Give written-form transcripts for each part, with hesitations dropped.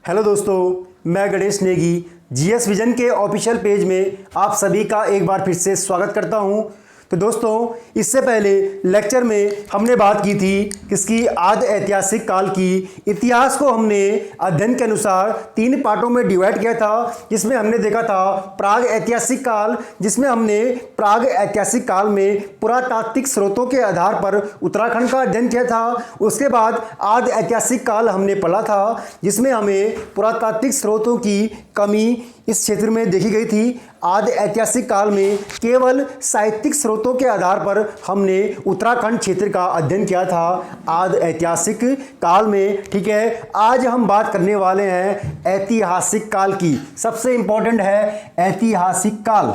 Hello दोस्तों, मैं Ganesh Negi GS vision के ऑफिशियल पेज में आप सभी का एक बार फिर से स्वागत करता हूं। तो दोस्तों, इससे पहले लेक्चर में हमने बात की थी किसकी, आदि ऐतिहासिक काल की। इतिहास को हमने अध्ययन के अनुसार 3 पार्टों में डिवाइड किया था, जिसमें हमने देखा था प्राग ऐतिहासिक काल, जिसमें हमने प्राग ऐतिहासिक काल में पुरातात्विक स्रोतों के आधार पर उत्तराखंड का अध्ययन किया था। उसके बाद आदि ऐतिहासिक काल हमने पढ़ा था, जिसमें हमें पुरातात्विक स्रोतों की कमी इस क्षेत्र में देखी गई थी। आदि ऐतिहासिक काल में केवल साहित्यिक स्रोतों के आधार पर हमने उत्तराखंड क्षेत्र का अध्ययन किया था आदि ऐतिहासिक काल में। ठीक है, आज हम बात करने वाले हैं ऐतिहासिक काल की। सबसे इंपॉर्टेंट है ऐतिहासिक काल।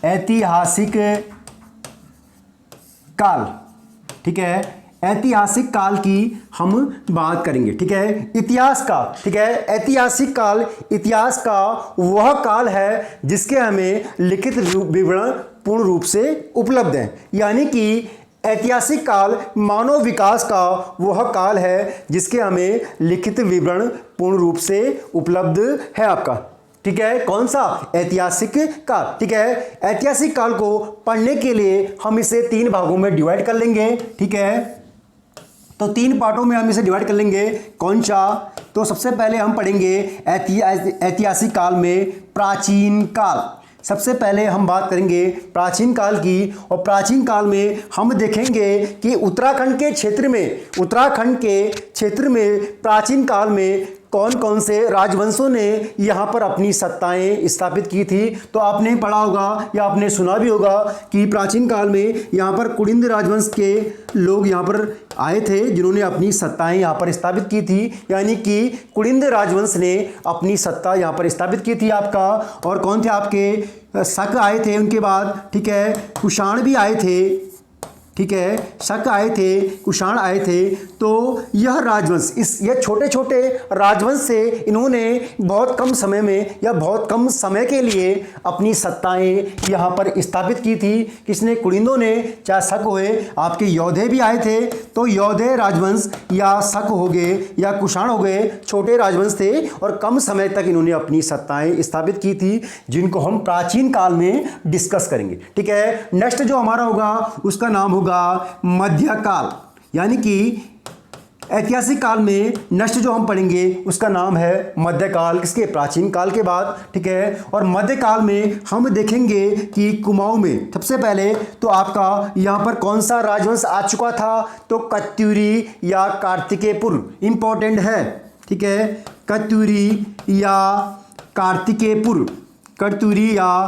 ऐतिहासिक काल, ठीक है, ऐतिहासिक काल की हम बात करेंगे। ठीक है, इतिहास का, ठीक है, ऐतिहासिक काल इतिहास का वह काल है जिसके हमें लिखित विवरण पूर्ण रूप से उपलब्ध है। यानी कि ऐतिहासिक काल मानव विकास का वह काल है जिसके हमें लिखित विवरण पूर्ण रूप से उपलब्ध है आपका। ठीक है, कौन सा? ऐतिहासिक काल। ठीक है, ऐतिहासिक काल को पढ़ने के लिए हम इसे 3 भागों में डिवाइड कर लेंगे। ठीक है, तो 3 पार्टों में हम इसे डिवाइड कर लेंगे। कौन सा? तो सबसे पहले हम पढ़ेंगे ऐतिहासिक काल में प्राचीन काल। सबसे पहले हम बात करेंगे प्राचीन काल की, और प्राचीन काल में हम देखेंगे कि उत्तराखंड के क्षेत्र में प्राचीन काल में कौन कौन से राजवंशों ने यहाँ पर अपनी सत्ताएं स्थापित की थी। तो आपने पढ़ा होगा या आपने सुना भी होगा कि प्राचीन काल में यहाँ पर कुलिंद राजवंश के लोग यहाँ पर आए थे, जिन्होंने अपनी सत्ताएं यहाँ पर स्थापित की थी। यानी कि कुलिंद राजवंश ने अपनी सत्ता यहाँ पर स्थापित की थी आपका। और कौन थे आपके? शक आए थे उनके बाद। ठीक है, कुषाण भी आए थे। ठीक है, शक आए थे, कुषाण आए थे। तो यह राजवंश, ये छोटे छोटे राजवंश से इन्होंने बहुत कम समय में या बहुत कम समय के लिए अपनी सत्ताएं यहाँ पर स्थापित की थी। किसने? कुलिंदों ने। चाहे शक हुए, आपके योधे भी आए थे। तो योधे राजवंश या शक हो गए या कुषाण हो गए, छोटे राजवंश थे और कम समय तक इन्होंने अपनी सत्ताएं स्थापित की थी, जिनको हम प्राचीन काल में डिस्कस करेंगे। ठीक है, नेक्स्ट जो हमारा होगा उसका नाम होगा मध्यकाल। यानी कि ऐतिहासिक काल में नेक्स्ट जो हम पढ़ेंगे उसका नाम है मध्यकाल, किसके? प्राचीन काल के बाद। ठीक है, और मध्यकाल में हम देखेंगे कि कुमाऊं में सबसे पहले तो आपका यहाँ पर कौन सा राजवंश आ चुका था? तो कत्यूरी या कार्तिकेयपुर इंपॉर्टेंट है। ठीक है, कत्यूरी या कार्तिकेयपुर, कत्यूरी या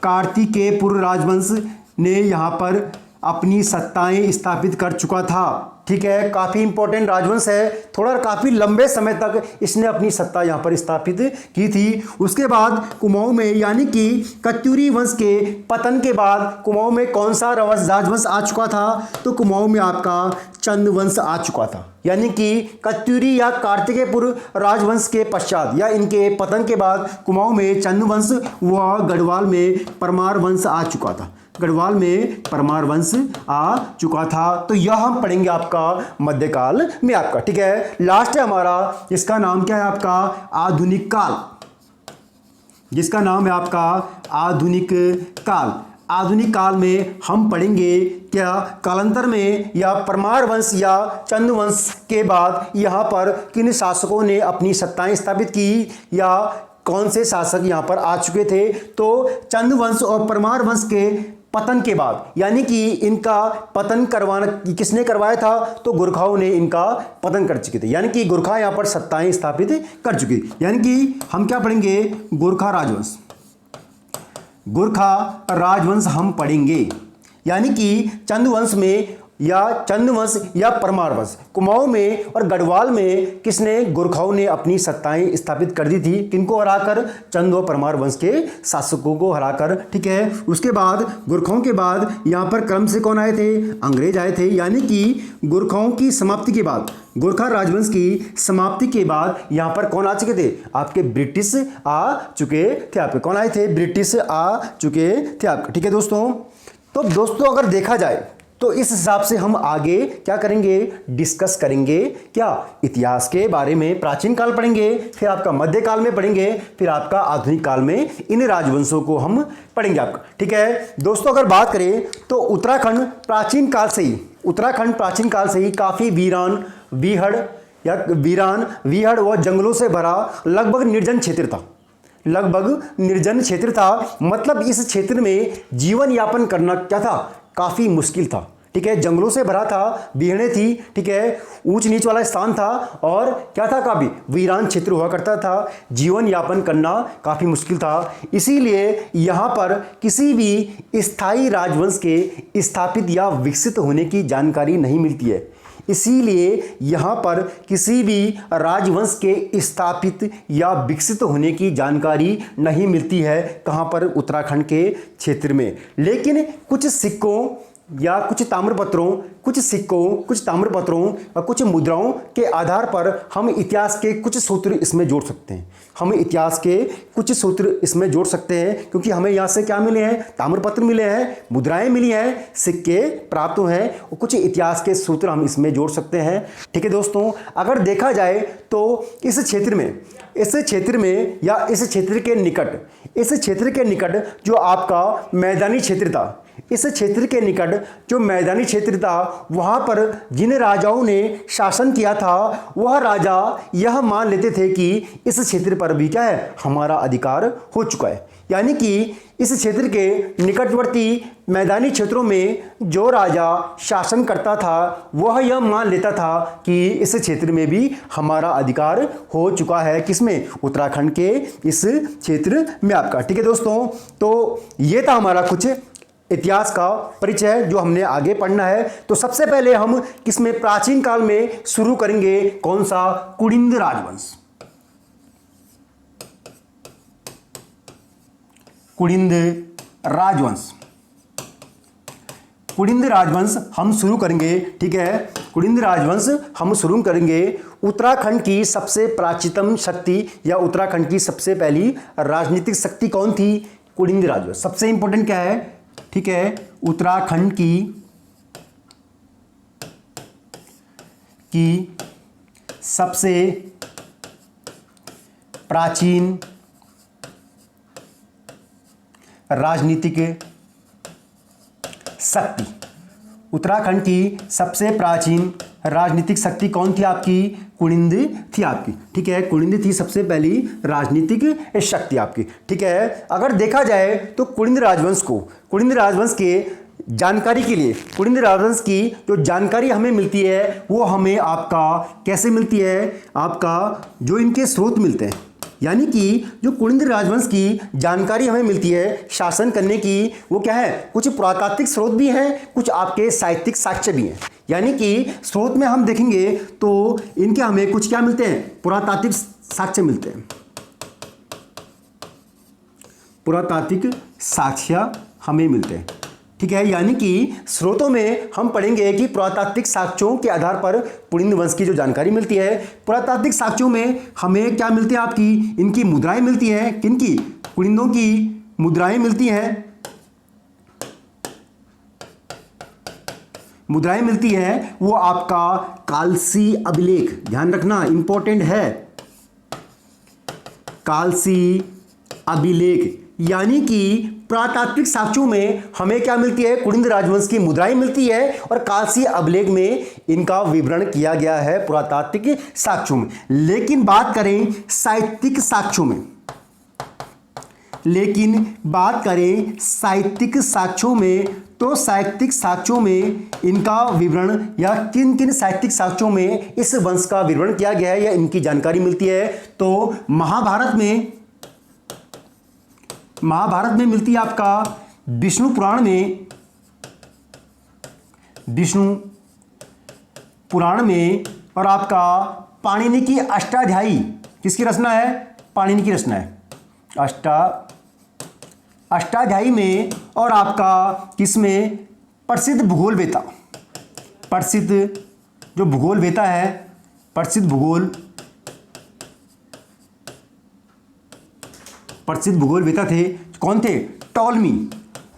कार्तिकेयपुर राजवंश ने यहाँ पर अपनी सत्ताएं स्थापित कर चुका था। ठीक है, काफ़ी इंपॉर्टेंट राजवंश है, थोड़ा काफ़ी लंबे समय तक इसने अपनी सत्ता यहाँ पर स्थापित की थी। उसके बाद कुमाऊं में, यानी कि कत्यूरी वंश के पतन के बाद कुमाऊं में कौन सा राजवंश आ चुका था? तो कुमाऊं में आपका चंद वंश आ चुका था। यानी कि कत्यूरी या कार्तिकेयपुर राजवंश के पश्चात या इनके पतन के बाद कुमाऊं में चंद वंश व गढ़वाल में परमार वंश आ चुका था। गढ़वाल में परमार वंश आ चुका था। तो यह हम पढ़ेंगे आपका मध्यकाल में आपका। ठीक है, लास्ट है हमारा, इसका नाम क्या है आपका? आधुनिक काल, जिसका नाम है आपका आधुनिक काल। आधुनिक काल में हम पढ़ेंगे क्या? कालांतर में या परमार वंश या चंद वंश के बाद यहाँ पर किन शासकों ने अपनी सत्ताएं स्थापित की या कौन से शासक यहाँ पर आ चुके थे? तो चंद वंश और परमार वंश के पतन के बाद, यानी कि इनका पतन करवाना किसने करवाया था? तो गोरखाओं ने इनका पतन कर चुके थे। यानी कि गोरखा यहाँ पर सत्ताएं स्थापित कर चुके। यानी कि हम क्या पढ़ेंगे? गोरखा राजवंश, गोरखा राजवंश हम पढ़ेंगे। यानी कि चंद वंश में या चंद वंश या परमार वंश कुमाऊं में और गढ़वाल में किसने? गोरखाओं ने अपनी सत्ताएं स्थापित कर दी थी। किनको हराकर? चंद व परमार वंश के शासकों को हराकर। ठीक है, उसके बाद गोरखाओं के बाद यहाँ पर क्रम से कौन आए थे? अंग्रेज आए थे। यानी कि गोरखाओं की समाप्ति के बाद, गोरखा राजवंश की समाप्ति के बाद यहाँ पर कौन आ चुके थे? आपके ब्रिटिश आ चुके थे। आपके कौन आए थे? ब्रिटिश आ चुके थे आपके। ठीक है दोस्तों, तो दोस्तों अगर देखा जाए तो इस हिसाब से हम आगे क्या करेंगे, डिस्कस करेंगे, क्या इतिहास के बारे में। प्राचीन काल पढ़ेंगे, फिर आपका मध्यकाल में पढ़ेंगे, फिर आपका आधुनिक काल में इन राजवंशों को हम पढ़ेंगे आपका। ठीक है दोस्तों, अगर बात करें तो उत्तराखंड प्राचीन काल से ही काफ़ी वीरान वीहड़ व जंगलों से भरा लगभग निर्जन क्षेत्र था। मतलब इस क्षेत्र में जीवन यापन करना क्या था, काफ़ी मुश्किल था। ठीक है, जंगलों से भरा था, बीहड़ें थी, ठीक है, ऊंच नीच वाला स्थान था और क्या था, काफ़ी वीरान क्षेत्र हुआ करता था। जीवन यापन करना काफ़ी मुश्किल था। इसीलिए यहाँ पर किसी भी स्थायी राजवंश के स्थापित या विकसित होने की जानकारी नहीं मिलती है। इसीलिए यहाँ पर किसी भी राजवंश के स्थापित या विकसित होने की जानकारी नहीं मिलती है। कहाँ पर, उत्तराखंड के क्षेत्र में। लेकिन कुछ सिक्कों या कुछ ताम्रपत्रों और कुछ मुद्राओं के आधार पर हम इतिहास के कुछ सूत्र इसमें जोड़ सकते हैं। क्योंकि हमें यहाँ से क्या मिले हैं, ताम्रपत्र मिले हैं, मुद्राएं मिली हैं, सिक्के प्राप्त हुए हैं और कुछ इतिहास के सूत्र हम इसमें जोड़ सकते हैं। ठीक है दोस्तों, अगर देखा जाए तो इस क्षेत्र के निकट जो आपका मैदानी क्षेत्र था, वहां पर जिन राजाओं ने शासन किया था, वह राजा यह मान लेते थे कि इस क्षेत्र पर भी क्या है, हमारा अधिकार हो चुका है। यानी कि इस क्षेत्र के निकटवर्ती मैदानी क्षेत्रों में जो राजा शासन करता था, वह यह मान लेता था कि इस क्षेत्र में भी हमारा अधिकार हो चुका है। किसमें, उत्तराखंड के इस क्षेत्र में आपका। ठीक है दोस्तों, तो ये था हमारा कुछ इतिहास का परिचय जो हमने आगे पढ़ना है। तो सबसे पहले हम किसमें, प्राचीन काल में शुरू करेंगे। कौन सा, कुलिंद राजवंश। कुलिंद राजवंश हम शुरू करेंगे। ठीक है, कुलिंद राजवंश हम शुरू करेंगे। उत्तराखंड की सबसे प्राचीनतम शक्ति या उत्तराखंड की सबसे पहली राजनीतिक शक्ति कौन थी, कुलिंद राजवंश। सबसे इंपॉर्टेंट क्या है, ठीक है, उत्तराखंड की सबसे प्राचीन राजनीतिक शक्ति। उत्तराखंड की सबसे प्राचीन राजनीतिक शक्ति कौन थी आपकी, कुलिंद थी आपकी। ठीक है, कुलिंद थी सबसे पहली राजनीतिक शक्ति आपकी। ठीक है, अगर देखा जाए तो कुलिंद राजवंश के जानकारी के लिए, कुलिंद राजवंश की जो जानकारी हमें मिलती है वो हमें आपका कैसे मिलती है, आपका जो इनके स्रोत मिलते हैं। यानी कि जो कुलिंद राजवंश की जानकारी हमें मिलती है शासन करने की, वो क्या है, कुछ पुरातात्विक स्रोत भी हैं, कुछ आपके साहित्यिक साक्ष्य भी हैं। यानी कि स्रोत में हम देखेंगे तो इनके हमें कुछ क्या मिलते हैं, पुरातात्विक साक्ष्य मिलते हैं। पुरातात्विक साक्ष्य हमें मिलते हैं। ठीक है, यानी कि स्रोतों में हम पढ़ेंगे कि पुरातात्विक साक्ष्यों के आधार पर कुलिंद वंश की जो जानकारी मिलती है। पुरातात्विक साक्ष्यों में हमें क्या मिलती है, आपकी इनकी मुद्राएं मिलती हैं। किनकी, कुलिंदों की मुद्राएं मिलती हैं। वो आपका कालसी अभिलेख, ध्यान रखना इंपॉर्टेंट है, कालसी अभिलेख। यानी कि पुरातात्विक साक्ष्यों में हमें क्या मिलती है, कुलिंद राजवंश की मुद्राएं मिलती है और कालसी अभिलेख में इनका विवरण किया गया है पुरातात्विक साक्ष्यों में। लेकिन बात करें साहित्यिक साक्ष्यों में, तो साहित्यिक साक्ष्यों में इनका विवरण या किन किन साहित्यिक साक्ष्यों में इस वंश का विवरण किया गया है या इनकी जानकारी मिलती है। तो महाभारत में मिलती है आपका विष्णु पुराण में और आपका पाणिनि की अष्टाध्यायी किसकी रचना है, पाणिनि की रचना है, अष्टाध्यायी में। और आपका किसमें, प्रसिद्ध भूगोल वेता, जो भूगोल वेता है, प्रसिद्ध भूगोल वेता थे, कौन थे, टॉलमी।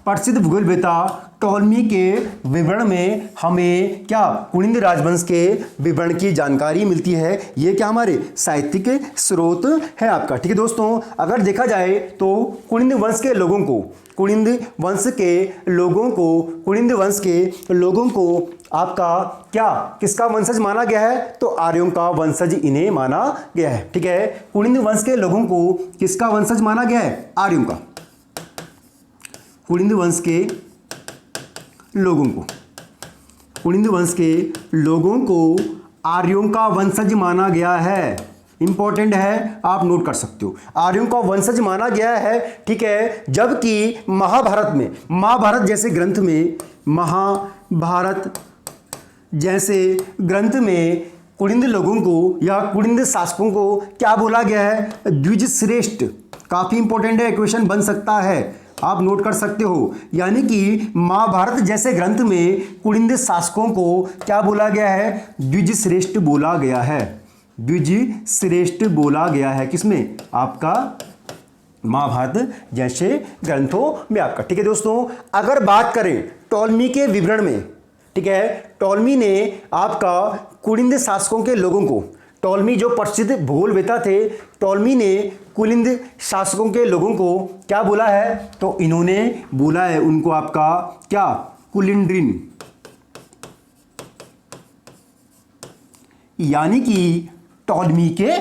प्रसिद्ध भूगोल वेता टॉलमी के विवरण में हमें क्या कुनिंद राजवंश के विवरण की जानकारी मिलती है। ये क्या हमारे साहित्यिक स्रोत है आपका। ठीक है दोस्तों, अगर देखा जाए तो कुनिंद वंश के लोगों को आपका क्या किसका वंशज माना गया है, तो आर्यों का वंशज इन्हें माना गया है। ठीक है, कुनिंद वंश के लोगों को किसका वंशज माना गया है, आर्यों का। कुनिंद वंश के लोगों को आर्यों का वंशज माना गया है। इंपॉर्टेंट है, आप नोट कर सकते हो, आर्यों का वंशज माना गया है। ठीक है, जबकि महाभारत जैसे ग्रंथ में कुनिंद लोगों को या कुनिंद शासकों को क्या बोला गया है, द्विज श्रेष्ठ। काफी इंपॉर्टेंट है, क्वेश्चन बन सकता है, आप नोट कर सकते हो। यानी कि महाभारत जैसे ग्रंथ में कुनिंद शासकों को क्या बोला गया है, द्विज श्रेष्ठ बोला गया है। द्विज श्रेष्ठ बोला गया है किसमें, आपका महाभारत जैसे ग्रंथों में आपका। ठीक है दोस्तों, अगर बात करें टॉलमी के विवरण में, ठीक है, टॉलमी ने आपका कुनिंद शासकों के लोगों को, टॉलमी जो प्रसिद्ध भूगोलवेता थे, टॉलमी ने कुनिंद शासकों के लोगों को क्या बोला है, तो इन्होंने बोला है उनको आपका क्या, कुलिंड्रिन। यानी कि टॉलमी के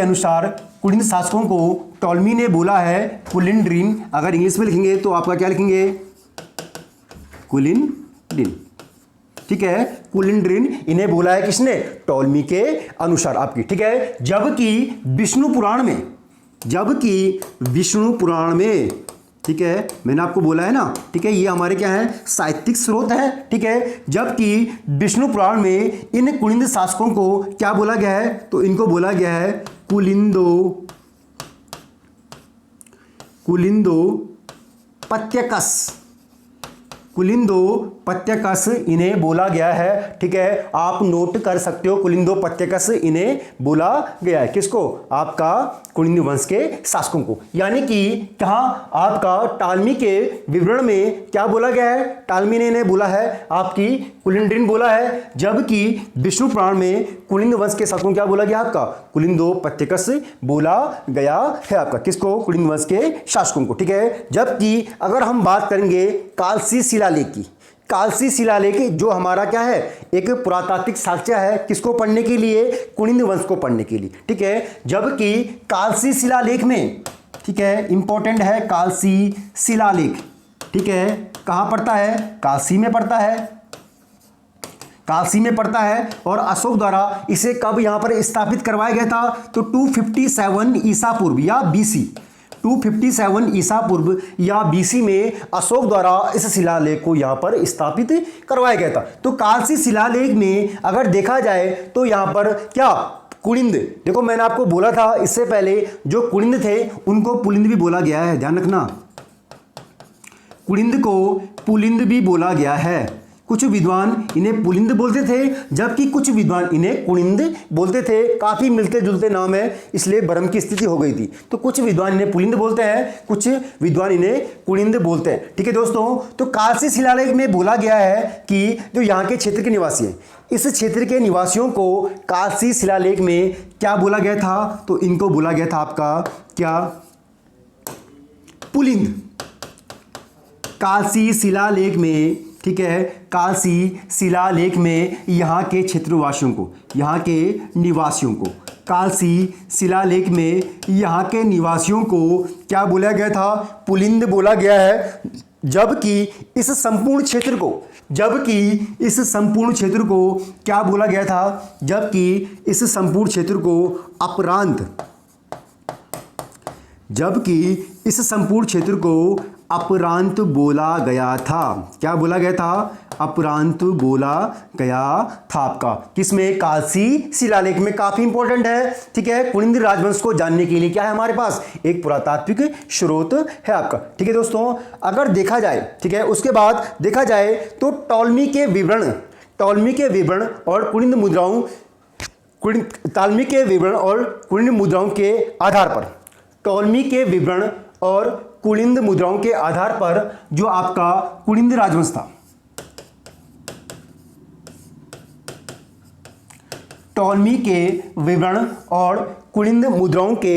अनुसार कुलिंद शासकों को टॉलमी ने बोला है कुलिंड्रिन। अगर इंग्लिश में लिखेंगे तो आपका क्या लिखेंगे, कुलिंड्रिन। ठीक है, कुलिंड्रिन इन्हें बोला है किसने, टॉलमी के अनुसार आपकी। ठीक है, जबकि विष्णु पुराण में, ठीक है, मैंने आपको बोला है ना, ठीक है, ये हमारे क्या है, साहित्यिक स्रोत है। ठीक है, जबकि विष्णु पुराण में इन कुनिंद शासकों को क्या बोला गया है, तो इनको बोला गया है कुलिंदो पत्यकस इन्हें बोला गया है। ठीक है, आप नोट कर सकते हो, कुलिंदो पत्यकस इन्हें बोला गया है। किसको, आपका कुनिंद वंश के शासकों को। यानी कि कहाँ आपका टॉलमी के विवरण में क्या बोला गया है, टॉलमी ने इन्हें बोला है आपकी कुलिंड्रिन बोला है, जबकि विष्णु पुराण में कुनिंद वंश के शासकों क्या बोला गया, आपका कुलिंदो पत्यकस बोला गया है आपका। किसको, कुनिंद वंश के शासकों को। ठीक है, जबकि अगर हम बात करेंगे कालसी शिलालेख जो हमारा क्या है, एक पुरातात्विक साक्ष्य है, किसको पढ़ने के लिए, कुनिंद वंश को पढ़ने के लिए। ठीक है, जबकि कालसी शिलालेख में, ठीक है, इंपॉर्टेंट है, कालसी शिलालेख, ठीक है, कहां पड़ता है, काशी में पड़ता है। और अशोक द्वारा इसे कब यहां पर स्थापित करवाया गया था, तो 257 ईसा पूर्व या बीसी, 257 ईसा पूर्व या बीसी में अशोक द्वारा इस शिलालेख को यहां पर स्थापित करवाया गया था। तो कालसी शिलालेख में अगर देखा जाए तो यहां पर क्या, कुनिंद, देखो मैंने आपको बोला था इससे पहले जो कुनिंद थे उनको पुलिंद भी बोला गया है, ध्यान रखना, कुनिंद को पुलिंद भी बोला गया है। कुछ विद्वान इन्हें पुलिंद बोलते थे, जबकि कुछ विद्वान इन्हें कुनिंद बोलते थे। काफी मिलते जुलते नाम है, इसलिए भ्रम की स्थिति हो गई थी। तो कुछ विद्वान इन्हें पुलिंद बोलते हैं, कुछ विद्वान इन्हें कुनिंद बोलते हैं। ठीक है दोस्तों, तो कालसी शिलालेख में बोला गया है कि जो यहाँ के क्षेत्र के निवासी हैं, इस क्षेत्र के निवासियों को कालसी शिलालेख में क्या बोला गया था, तो इनको बोला गया था आपका क्या, पुलिंद। कालसी शिलालेख में, ठीक है, कालसी शिलालेख में यहाँ के क्षेत्रवासियों को, यहाँ के निवासियों को, कालसी शिलालेख में यहाँ के निवासियों को क्या बोला गया था, पुलिंद बोला गया है। जबकि इस संपूर्ण क्षेत्र को क्या बोला गया था, जबकि इस संपूर्ण क्षेत्र को अपरांत बोला गया था। क्या बोला गया था, अपरांत बोला गया था आपका, किसमें, कालसी शिलालेख में। काफी इंपॉर्टेंट है। ठीक है, कुनिंद राजवंश को जानने के लिए क्या है हमारे पास, एक पुरातात्विक स्रोत है आपका। ठीक है दोस्तों, अगर देखा जाए, ठीक है, उसके बाद देखा जाए तो टॉलमी के विवरण और कुनिंद मुद्राओं के आधार पर टॉलमी के विवरण और कुलिंद मुद्राओं के आधार पर जो आपका कुलिंद राजवंश था, टॉलमी के विवरण और कुलिंद मुद्राओं के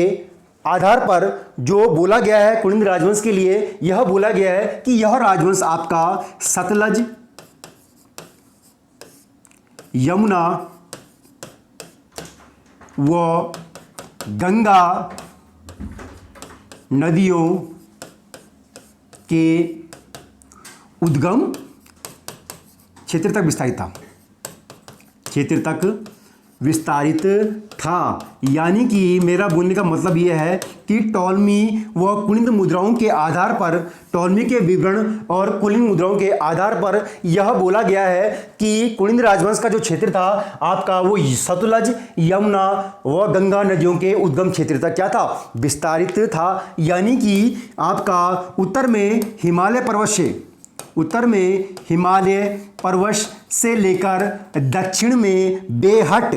आधार पर जो बोला गया है कुलिंद राजवंश के लिए, यह बोला गया है कि यह राजवंश आपका सतलज, यमुना व गंगा नदियों के उद्गम क्षेत्र तक विस्तारित था, क्षेत्र तक विस्तारित था। यानी कि मेरा बोलने का मतलब यह है कि टॉलमी व कुलिंद मुद्राओं के आधार पर, टॉलमी के विवरण और कुलिंद मुद्राओं के आधार पर यह बोला गया है कि कुलिंद राजवंश का जो क्षेत्र था आपका वो सतलज, यमुना व गंगा नदियों के उद्गम क्षेत्र तक क्या था, विस्तारित था। यानी कि आपका उत्तर में हिमालय पर्वत से, उत्तर में हिमालय पर्वत से लेकर दक्षिण में बेहट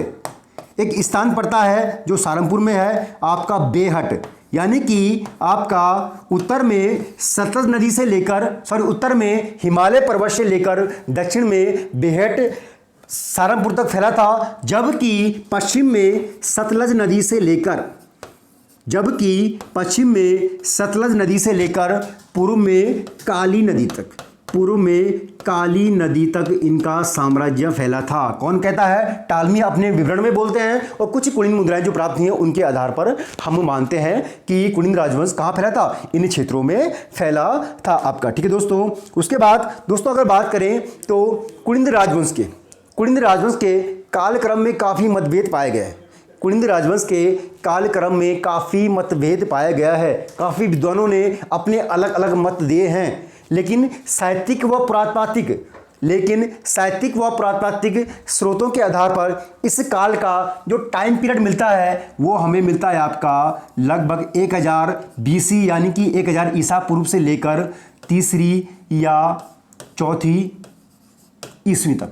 एक स्थान पड़ता है जो सहारनपुर में है आपका बेहट। यानी कि आपका उत्तर में सतलज नदी से लेकर, उत्तर में हिमालय पर्वत से लेकर दक्षिण में बेहट सहारनपुर तक फैला था, जबकि पश्चिम में सतलज नदी से लेकर, जबकि पश्चिम में सतलज नदी से लेकर पूर्व में काली नदी तक, पूर्व में काली नदी तक इनका साम्राज्य फैला था। कौन कहता है? टॉलमी अपने विवरण में बोलते हैं और कुछ कुलिंद मुद्राएं जो प्राप्त हुई हैं उनके आधार पर हम मानते हैं कि कुलिंद राजवंश कहाँ फैला था, इन क्षेत्रों में फैला था आपका। ठीक है दोस्तों। उसके बाद दोस्तों अगर बात करें तो कुलिंद राजवंश के कालक्रम में काफ़ी मतभेद पाए गए। कुलिंद राजवंश के कालक्रम में काफ़ी मतभेद पाया गया है, काफ़ी विद्वानों ने अपने अलग अलग मत दिए हैं, लेकिन साहित्यिक व पुरातात्विक स्रोतों के आधार पर इस काल का जो टाइम पीरियड मिलता है वो हमें मिलता है आपका लगभग 1000 BC यानी कि 1000 ईसा पूर्व से लेकर तीसरी या चौथी ईस्वी तक,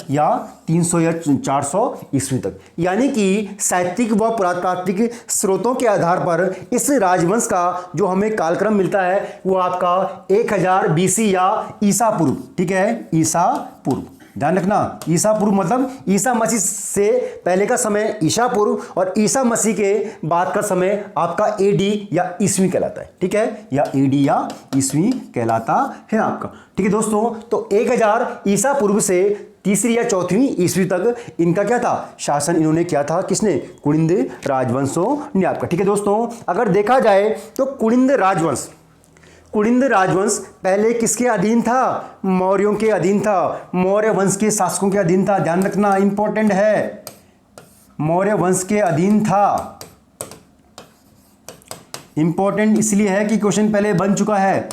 या 300 या 400 ईस्वी तक। यानी कि साहित्यिक व पुरातात्विक स्रोतों के आधार पर इस राजवंश का जो हमें कालक्रम मिलता है वो आपका 1000 BC या ईसा पूर्व। ठीक है, ईसा पूर्व, ध्यान रखना। ईसा पूर्व मतलब ईसा मसीह से पहले का समय ईसा पूर्व और ईसा मसीह के बाद का समय आपका AD या ईस्वी कहलाता है। ठीक है, या AD या ईस्वी कहलाता है आपका। ठीक है दोस्तों, तो 1000 ईसा पूर्व से तीसरी या चौथी ईस्वी तक इनका क्या था, शासन इन्होंने किया था। किसने? कुलिंद राजवंशों ने आपका। ठीक है दोस्तों, अगर देखा जाए तो कुलिंद राजवंश पहले किसके अधीन था? मौर्यों के अधीन था, मौर्य वंश के शासकों के अधीन था। ध्यान रखना, इंपॉर्टेंट है, मौर्य वंश के अधीन था। इंपॉर्टेंट इसलिए है कि क्वेश्चन पहले बन चुका है।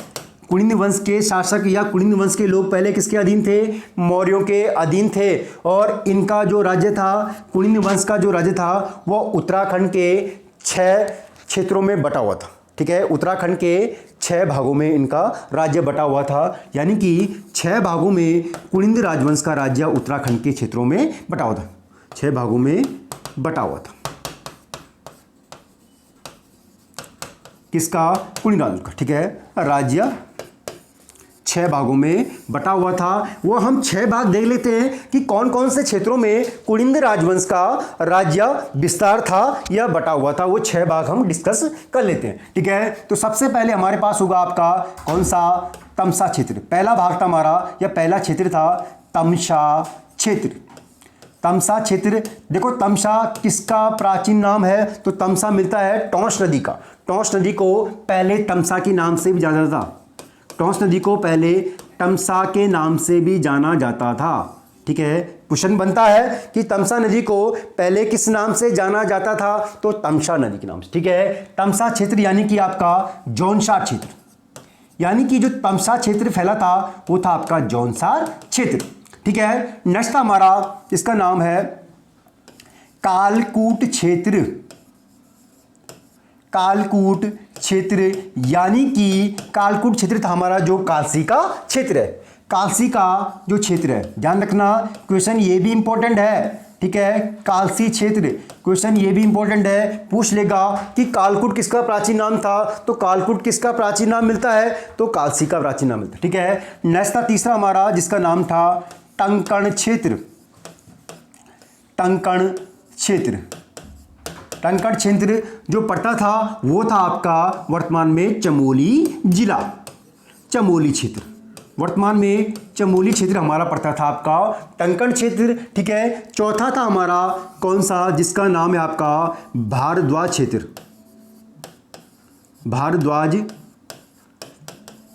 कुलिंद वंश के शासक या कुलिंद वंश के लोग पहले किसके अधीन थे? मौर्यों के अधीन थे। और इनका जो राज्य था, कुलिंद वंश का जो राज्य था वो उत्तराखंड के 6 क्षेत्रों में बटा हुआ था। ठीक है, उत्तराखंड के 6 भागों में इनका राज्य बटा हुआ था। यानी कि 6 भागों में कुलिंद राजवंश का राज्य उत्तराखंड के क्षेत्रों में बटा हुआ था, 6 भागों में बटा हुआ था। किसका? कुलिंद राजवंश का। ठीक है, राज्य 6 भागों में बटा हुआ था। वो हम 6 भाग देख लेते हैं कि कौन कौन से क्षेत्रों में कुलिंद राजवंश का राज्य विस्तार था या बटा हुआ था। वो 6 भाग हम डिस्कस कर लेते हैं। ठीक है, तो सबसे पहले हमारे पास होगा आपका कौन सा? तमसा क्षेत्र। पहला भाग था हमारा या पहला क्षेत्र था तमसा क्षेत्र। तमसा क्षेत्र, देखो तमसा किसका प्राचीन नाम है? तो तमसा मिलता है टॉन्स नदी का। टॉन्स नदी को पहले तमसा के नाम से भी जाना जाता था। टॉन्स नदी को पहले तमसा के नाम से भी जाना जाता था। ठीक है, क्वेश्चन बनता है कि तमसा नदी को पहले किस नाम से जाना जाता था? तो तमसा नदी के नाम से। ठीक है, तमसा क्षेत्र यानी कि आपका जौनसार क्षेत्र, यानी कि जो तमसा क्षेत्र फैला था वो था आपका जौनसार क्षेत्र। ठीक है, नेक्स्ट हमारा इसका नाम है कालकूट क्षेत्र। कालकूट क्षेत्र यानी कि कालकूट क्षेत्र था हमारा जो कालसी का क्षेत्र है। कालसी का जो क्षेत्र है, ध्यान रखना क्वेश्चन ये भी इंपॉर्टेंट है। ठीक है, कालसी क्षेत्र। क्वेश्चन ये भी इंपॉर्टेंट है, पूछ लेगा कि कालकूट किसका प्राचीन नाम था, तो कालकूट किसका प्राचीन नाम मिलता है, तो कालसी का प्राचीन नाम मिलता है। ठीक है, नेक्स्ट था तीसरा हमारा, जिसका नाम था टंकण क्षेत्र। टंकण क्षेत्र, टंकण क्षेत्र जो पड़ता था वो था आपका वर्तमान में चमोली जिला, चमोली क्षेत्र। वर्तमान में चमोली क्षेत्र हमारा पड़ता था आपका टंकण क्षेत्र। ठीक है, चौथा था हमारा कौन सा, जिसका नाम है आपका भारद्वाज क्षेत्र। भारद्वाज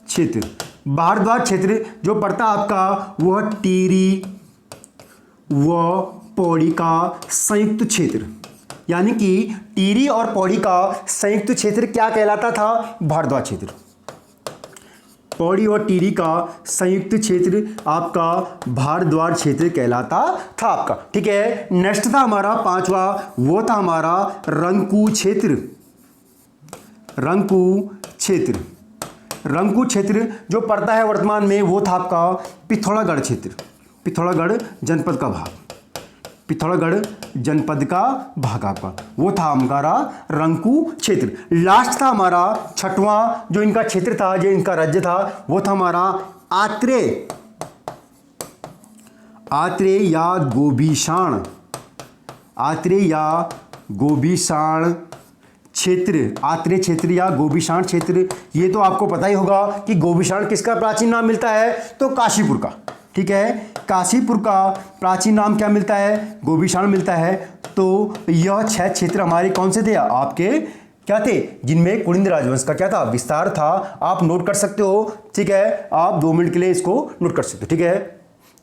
क्षेत्र, भारद्वाज क्षेत्र जो पड़ता आपका वह टिहरी व पौड़ी का संयुक्त क्षेत्र, यानी कि टिहरी और पौड़ी का संयुक्त क्षेत्र क्या कहलाता था, भारद्वाज क्षेत्र। पौड़ी और टिहरी का संयुक्त क्षेत्र आपका भारद्वाज क्षेत्र कहलाता था आपका। ठीक है, नेक्स्ट था हमारा पांचवा, वो था हमारा रंगकू क्षेत्र। रंगकू क्षेत्र, रंगकू क्षेत्र जो पड़ता है वर्तमान में वो था आपका पिथौरागढ़ क्षेत्र, पिथौरागढ़ जनपद का भाग, पिथौरागढ़ जनपद का भाग आपका वो था हमारा रंगकू क्षेत्र। लास्ट था हमारा छठवां जो इनका क्षेत्र था, जो इनका राज्य था, वो था हमारा आत्रेय, आत्रेय या गोभिषाण, आत्रेय या गोभिषाण क्षेत्र, आत्रेय क्षेत्र या गोभिषाण क्षेत्र। ये तो आपको पता ही होगा कि गोभिषाण किसका प्राचीन नाम मिलता है, तो काशीपुर का। ठीक है, काशीपुर का प्राचीन नाम क्या मिलता है, गोभिषाण मिलता है। तो यह 6 क्षेत्र हमारे कौन से थे आपके, क्या थे, जिनमें कुलिंद राजवंश का क्या था, विस्तार था। आप नोट कर सकते हो। ठीक है, आप 2 मिनट के लिए इसको नोट कर सकते हो। ठीक है,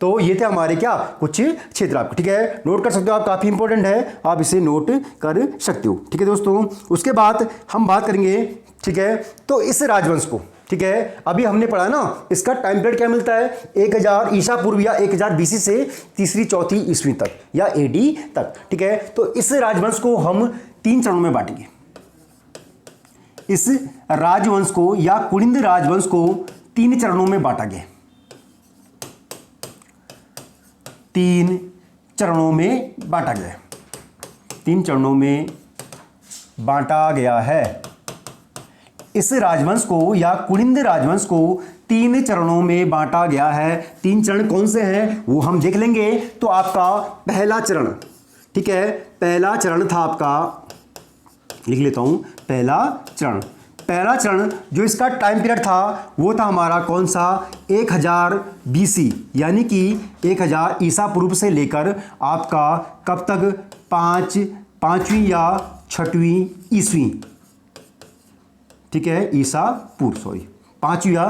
तो ये थे हमारे क्या कुछ क्षेत्र आपके। ठीक है, नोट कर सकते हो आप, काफ़ी इंपॉर्टेंट है, आप इसे नोट कर सकते हो। ठीक है दोस्तों, उसके बाद हम बात करेंगे। ठीक है, तो इस राजवंश को, ठीक है, अभी हमने पढ़ा ना, इसका टाइम पीरियड क्या मिलता है, 1000 ईसा पूर्व या 1000 बीसी से 3री-4वीं ईस्वी तक या एडी तक। ठीक है, तो इस राजवंश को हम 3 चरणों में बांटेंगे। इस राजवंश को या कुलिंद राजवंश को 3 चरणों में बांटा गया, 3 चरणों में बांटा गया, 3 चरणों में बांटा गया है। इस राजवंश को या कुलिंद राजवंश को 3 चरणों में बांटा गया है। 3 चरण कौन से हैं वो हम देख लेंगे। तो आपका पहला चरण, ठीक है, पहला चरण था आपका, लिख लेता हूं, पहला चरण। पहला चरण जो इसका टाइम पीरियड था वो था हमारा कौन सा, 1000 बीसी, यानी कि 1000 ईसा पूर्व से लेकर आपका कब तक, 5वीं या 6वीं ईस्वी। ठीक है, ईसा पूर्व, सॉरी 5वीं या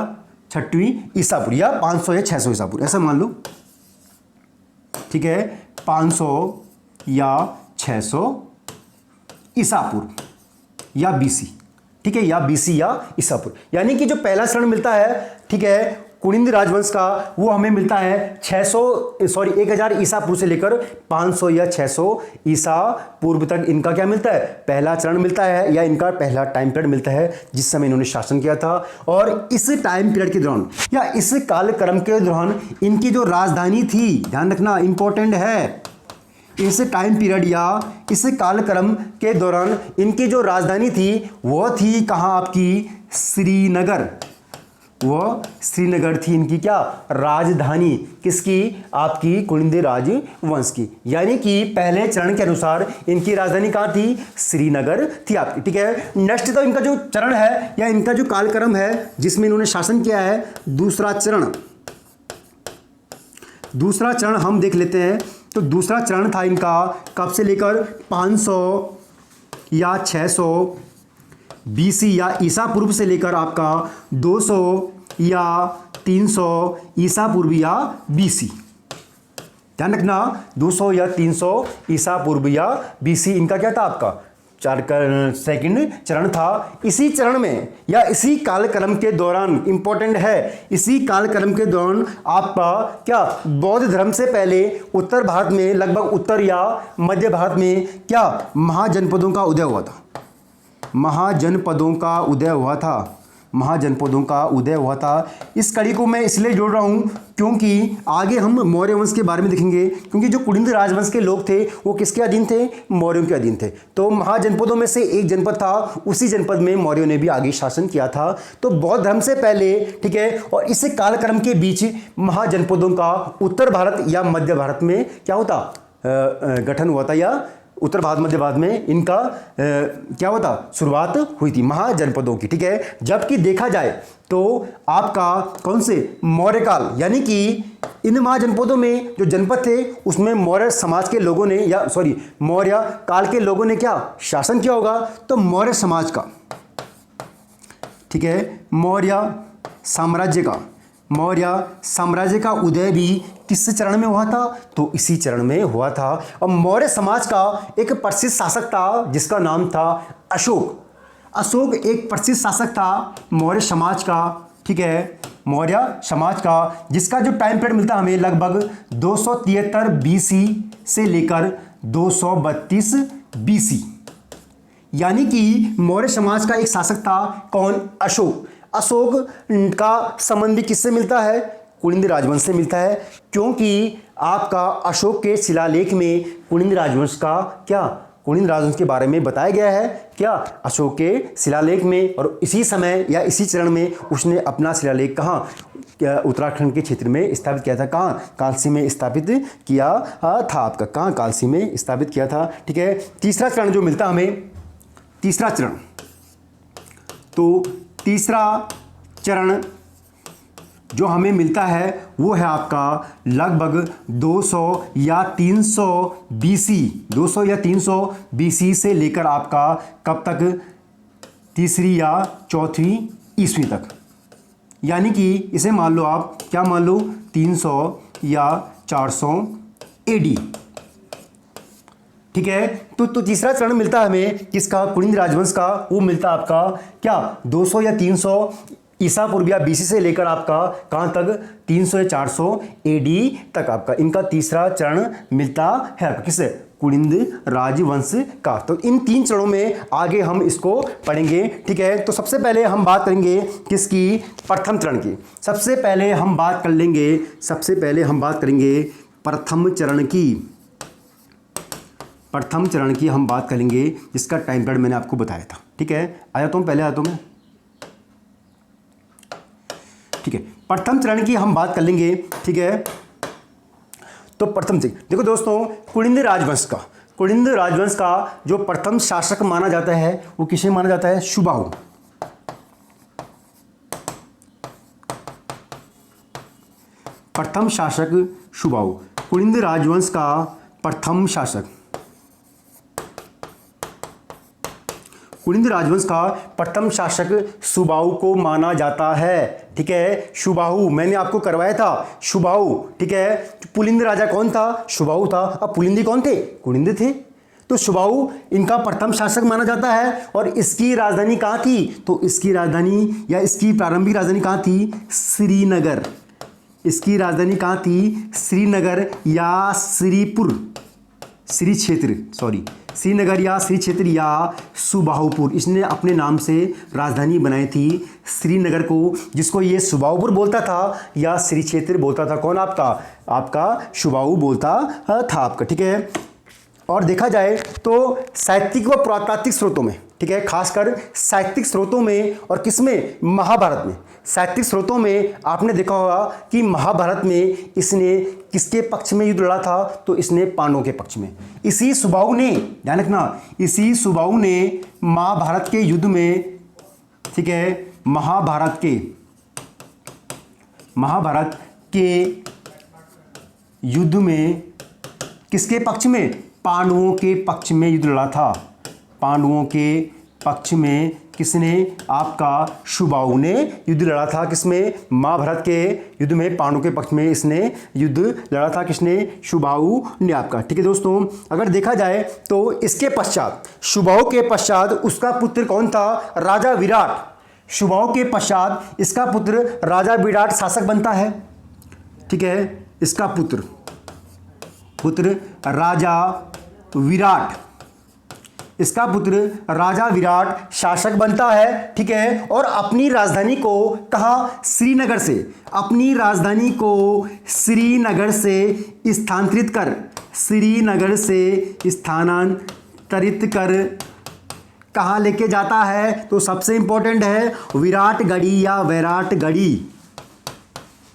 6वीं ईसा पूर्व, या 500 या 600 ईसा पूर्व, ऐसा मान लो। ठीक है, 500 या 600 ईसा पूर्व या बीसी। ठीक है, या बीसी या ईसा पूर्व, यानी कि जो पहला चरण मिलता है, ठीक है, कुलिंद राजवंश का, वो हमें मिलता है 1000 ईसा पूर्व से लेकर 500 या 600 ईसा पूर्व तक इनका क्या मिलता है, पहला चरण मिलता है, या इनका पहला टाइम पीरियड मिलता है जिस समय इन्होंने शासन किया था। और इस टाइम पीरियड के दौरान या इस कालक्रम के दौरान इनकी जो राजधानी थी, ध्यान रखना इंपॉर्टेंट है, इस टाइम पीरियड या इस कालक्रम के दौरान इनकी जो राजधानी थी वो थी कहाँ आपकी, श्रीनगर। वह श्रीनगर थी इनकी क्या राजधानी, किसकी, आपकी कुलिंद राजवंश की। यानी कि पहले चरण के अनुसार इनकी राजधानी कहाँ थी, श्रीनगर थी आपकी। ठीक है, नेक्स्ट तो इनका जो चरण है या इनका जो कालक्रम है जिसमें इन्होंने शासन किया है, दूसरा चरण। दूसरा चरण हम देख लेते हैं। तो दूसरा चरण था इनका कब से लेकर 500 या 600 बीसी या ईसा पूर्व से लेकर आपका 200 या 300 ईसा पूर्व या बीसी। ध्यान रखना, 200 या 300 ईसा पूर्व या बीसी इनका क्या था आपका सेकंड चरण था। इसी चरण में या इसी कालक्रम के दौरान, इंपॉर्टेंट है, इसी कालक्रम के दौरान आपका क्या बौद्ध धर्म से पहले उत्तर भारत में, लगभग उत्तर या मध्य भारत में क्या महाजनपदों का उदय हुआ था, महाजनपदों का उदय हुआ था। महाजनपदों का उदय हुआ था। इस कड़ी को मैं इसलिए जोड़ रहा हूँ क्योंकि आगे हम मौर्य वंश के बारे में देखेंगे, क्योंकि जो कुलिंद राजवंश के लोग थे वो किसके अधीन थे? मौर्यों के अधीन थे। तो महाजनपदों में से एक जनपद था, उसी जनपद में मौर्यों ने भी आगे शासन किया था। तो बौद्ध धर्म से पहले, ठीक है, और इस कालक्रम के बीच महाजनपदों का उत्तर भारत या मध्य भारत में क्या होता? गठन हुआ था, या उत्तर भारत मध्य भारत में इनका क्या होता? शुरुआत हुई थी महाजनपदों की, ठीक है। जबकि देखा जाए तो आपका कौन से मौर्य काल, यानी कि इन महाजनपदों में जो जनपद थे उसमें मौर्य समाज के लोगों ने, या सॉरी मौर्य काल के लोगों ने क्या शासन किया होगा? तो मौर्य समाज का, ठीक है, मौर्य साम्राज्य का उदय भी किस चरण में हुआ था? तो इसी चरण में हुआ था। और मौर्य समाज का एक प्रसिद्ध शासक था जिसका नाम था अशोक एक प्रसिद्ध शासक था मौर्य समाज का, ठीक है, मौर्य समाज का, जिसका जो टाइम पीरियड मिलता है हमें लगभग 273 बीसी से लेकर 232 बीसी, यानी कि मौर्य समाज का एक शासक था कौन? अशोक का संबंध भी किससे मिलता है? कुलिंद राजवंश से मिलता है, क्योंकि आपका अशोक के शिलालेख में कुलिंद राजवंश के बारे में बताया गया है। क्या? अशोक के शिलालेख में। और इसी समय या इसी चरण में उसने अपना शिलालेख कहाँ? उत्तराखंड के क्षेत्र में स्थापित किया था। कहाँ? कालसी में स्थापित किया था। आपका कहाँ? कालसी में स्थापित किया था, ठीक है। तीसरा चरण जो मिलता हमें, तीसरा चरण जो हमें मिलता है वो है आपका लगभग 200 या 300 बीसी से लेकर आपका कब तक? तीसरी या चौथी ईस्वी तक, यानी कि इसे मान लो आप, क्या मान लो? 300 या 400 एडी, ठीक है। तो तीसरा चरण मिलता है हमें किसका? कुलिंद राजवंश का। वो मिलता है आपका क्या? 200 या 300 ईसा पूर्व या बीसी से लेकर आपका कहाँ तक? 300 या 400 एडी तक आपका इनका तीसरा चरण मिलता है। किससे? कुलिंद राजवंश का। तो इन 3 चरणों में आगे हम इसको पढ़ेंगे, ठीक है। तो सबसे पहले हम बात करेंगे किसकी? प्रथम चरण की। सबसे पहले हम बात करेंगे प्रथम चरण की हम बात करेंगे, जिसका टाइम पीरियड मैंने आपको बताया था, ठीक है। आ जाता हूँ पहले आता हूँ मैं, ठीक है। प्रथम चरण की हम बात कर लेंगे, ठीक है। तो प्रथम चरण देखो दोस्तों, कुलिंद राजवंश का जो प्रथम शासक माना जाता है वो किसे माना जाता है? सुबाहु। प्रथम शासक सुबाहु, कुलिंद राजवंश का प्रथम शासक, कुलिंद राजवंश का प्रथम शासक सुबाहु को माना जाता है, ठीक है। सुबाहु मैंने आपको करवाया था, सुबाहु, ठीक है। पुलिंद राजा कौन था? सुबाहु था। अब पुलिंदी कौन थे? कुलिंद थे। तो सुबाहु इनका प्रथम शासक माना जाता है। और इसकी राजधानी कहाँ थी? तो इसकी राजधानी या इसकी प्रारंभिक राजधानी कहाँ थी? श्रीनगर। इसकी राजधानी कहाँ थी? श्रीनगर या श्रीनगर या श्री क्षेत्र या सुबाहुपुर। इसने अपने नाम से राजधानी बनाई थी श्रीनगर को, जिसको ये सुबाहुपुर बोलता था या श्री क्षेत्र बोलता था। कौन? आपका सुबाहु बोलता था आपका, ठीक है। और देखा जाए तो साहित्यिक व पुरातात्विक स्रोतों में, ठीक है, खासकर साहित्यिक स्रोतों में और किसमें? महाभारत में। साहित्यिक स्रोतों में आपने देखा होगा कि महाभारत में इसने किसके पक्ष में युद्ध लड़ा था? तो इसने पांडवों के पक्ष में। इसी सुबाहु ने, ध्यान रखना, इसी सुबाहु ने महाभारत के युद्ध में, ठीक है, महाभारत के युद्ध में किसके पक्ष में? पांडवों के पक्ष में युद्ध लड़ा था। पांडवों के पक्ष में किसने? आपका सुबाहु ने युद्ध लड़ा था। किसमें? महाभारत के युद्ध में पांडवों के पक्ष में इसने युद्ध लड़ा था। किसने? सुबाहु ने आपका, ठीक है दोस्तों। अगर देखा जाए तो इसके पश्चात, सुबाहु के पश्चात उसका पुत्र कौन था? राजा विराट। सुबाहु के पश्चात इसका पुत्र राजा विराट शासक बनता है, ठीक है। इसका पुत्र राजा विराट, इसका पुत्र राजा विराट शासक बनता है, ठीक है, और अपनी राजधानी को कहाँ, श्रीनगर से, अपनी राजधानी को श्रीनगर से स्थानांतरित कर, श्रीनगर से स्थानांतरित कर कहाँ लेके जाता है, तो सबसे इंपॉर्टेंट है विराटगढ़ी या वैराटगढ़ी,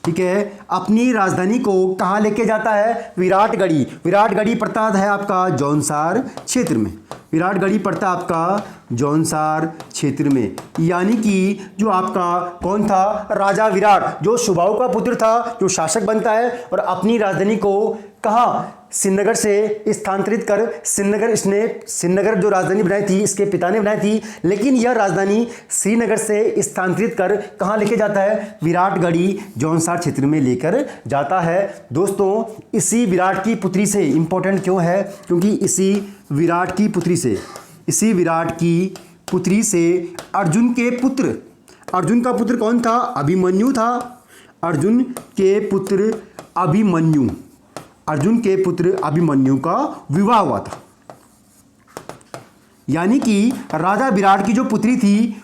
ठीक है, अपनी राजधानी को कहाँ लेके जाता है, विराटगढ़ी। विराटगढ़ी पड़ता है आपका जौनसार क्षेत्र में, विराटगढ़ी पड़ता है आपका जौनसार क्षेत्र में। यानी कि जो आपका कौन था, राजा विराट, जो सुबाहु का पुत्र था, जो शासक बनता है और अपनी राजधानी को कहाँ, श्रीनगर से स्थानांतरित कर, श्रीनगर जो राजधानी बनाई थी इसके पिता ने बनाई थी, लेकिन यह राजधानी श्रीनगर से स्थानांतरित कर कहाँ लेके जाता है, विराटगढ़ी जौनसार क्षेत्र में लेकर जाता है। दोस्तों इसी विराट की पुत्री से, इंपॉर्टेंट क्यों है, क्योंकि इसी विराट की पुत्री से अर्जुन के पुत्र, अर्जुन का पुत्र कौन था, अभिमन्यु था, अर्जुन के पुत्र अभिमन्यु का विवाह हुआ था। यानी कि राजा विराट की जो पुत्री थी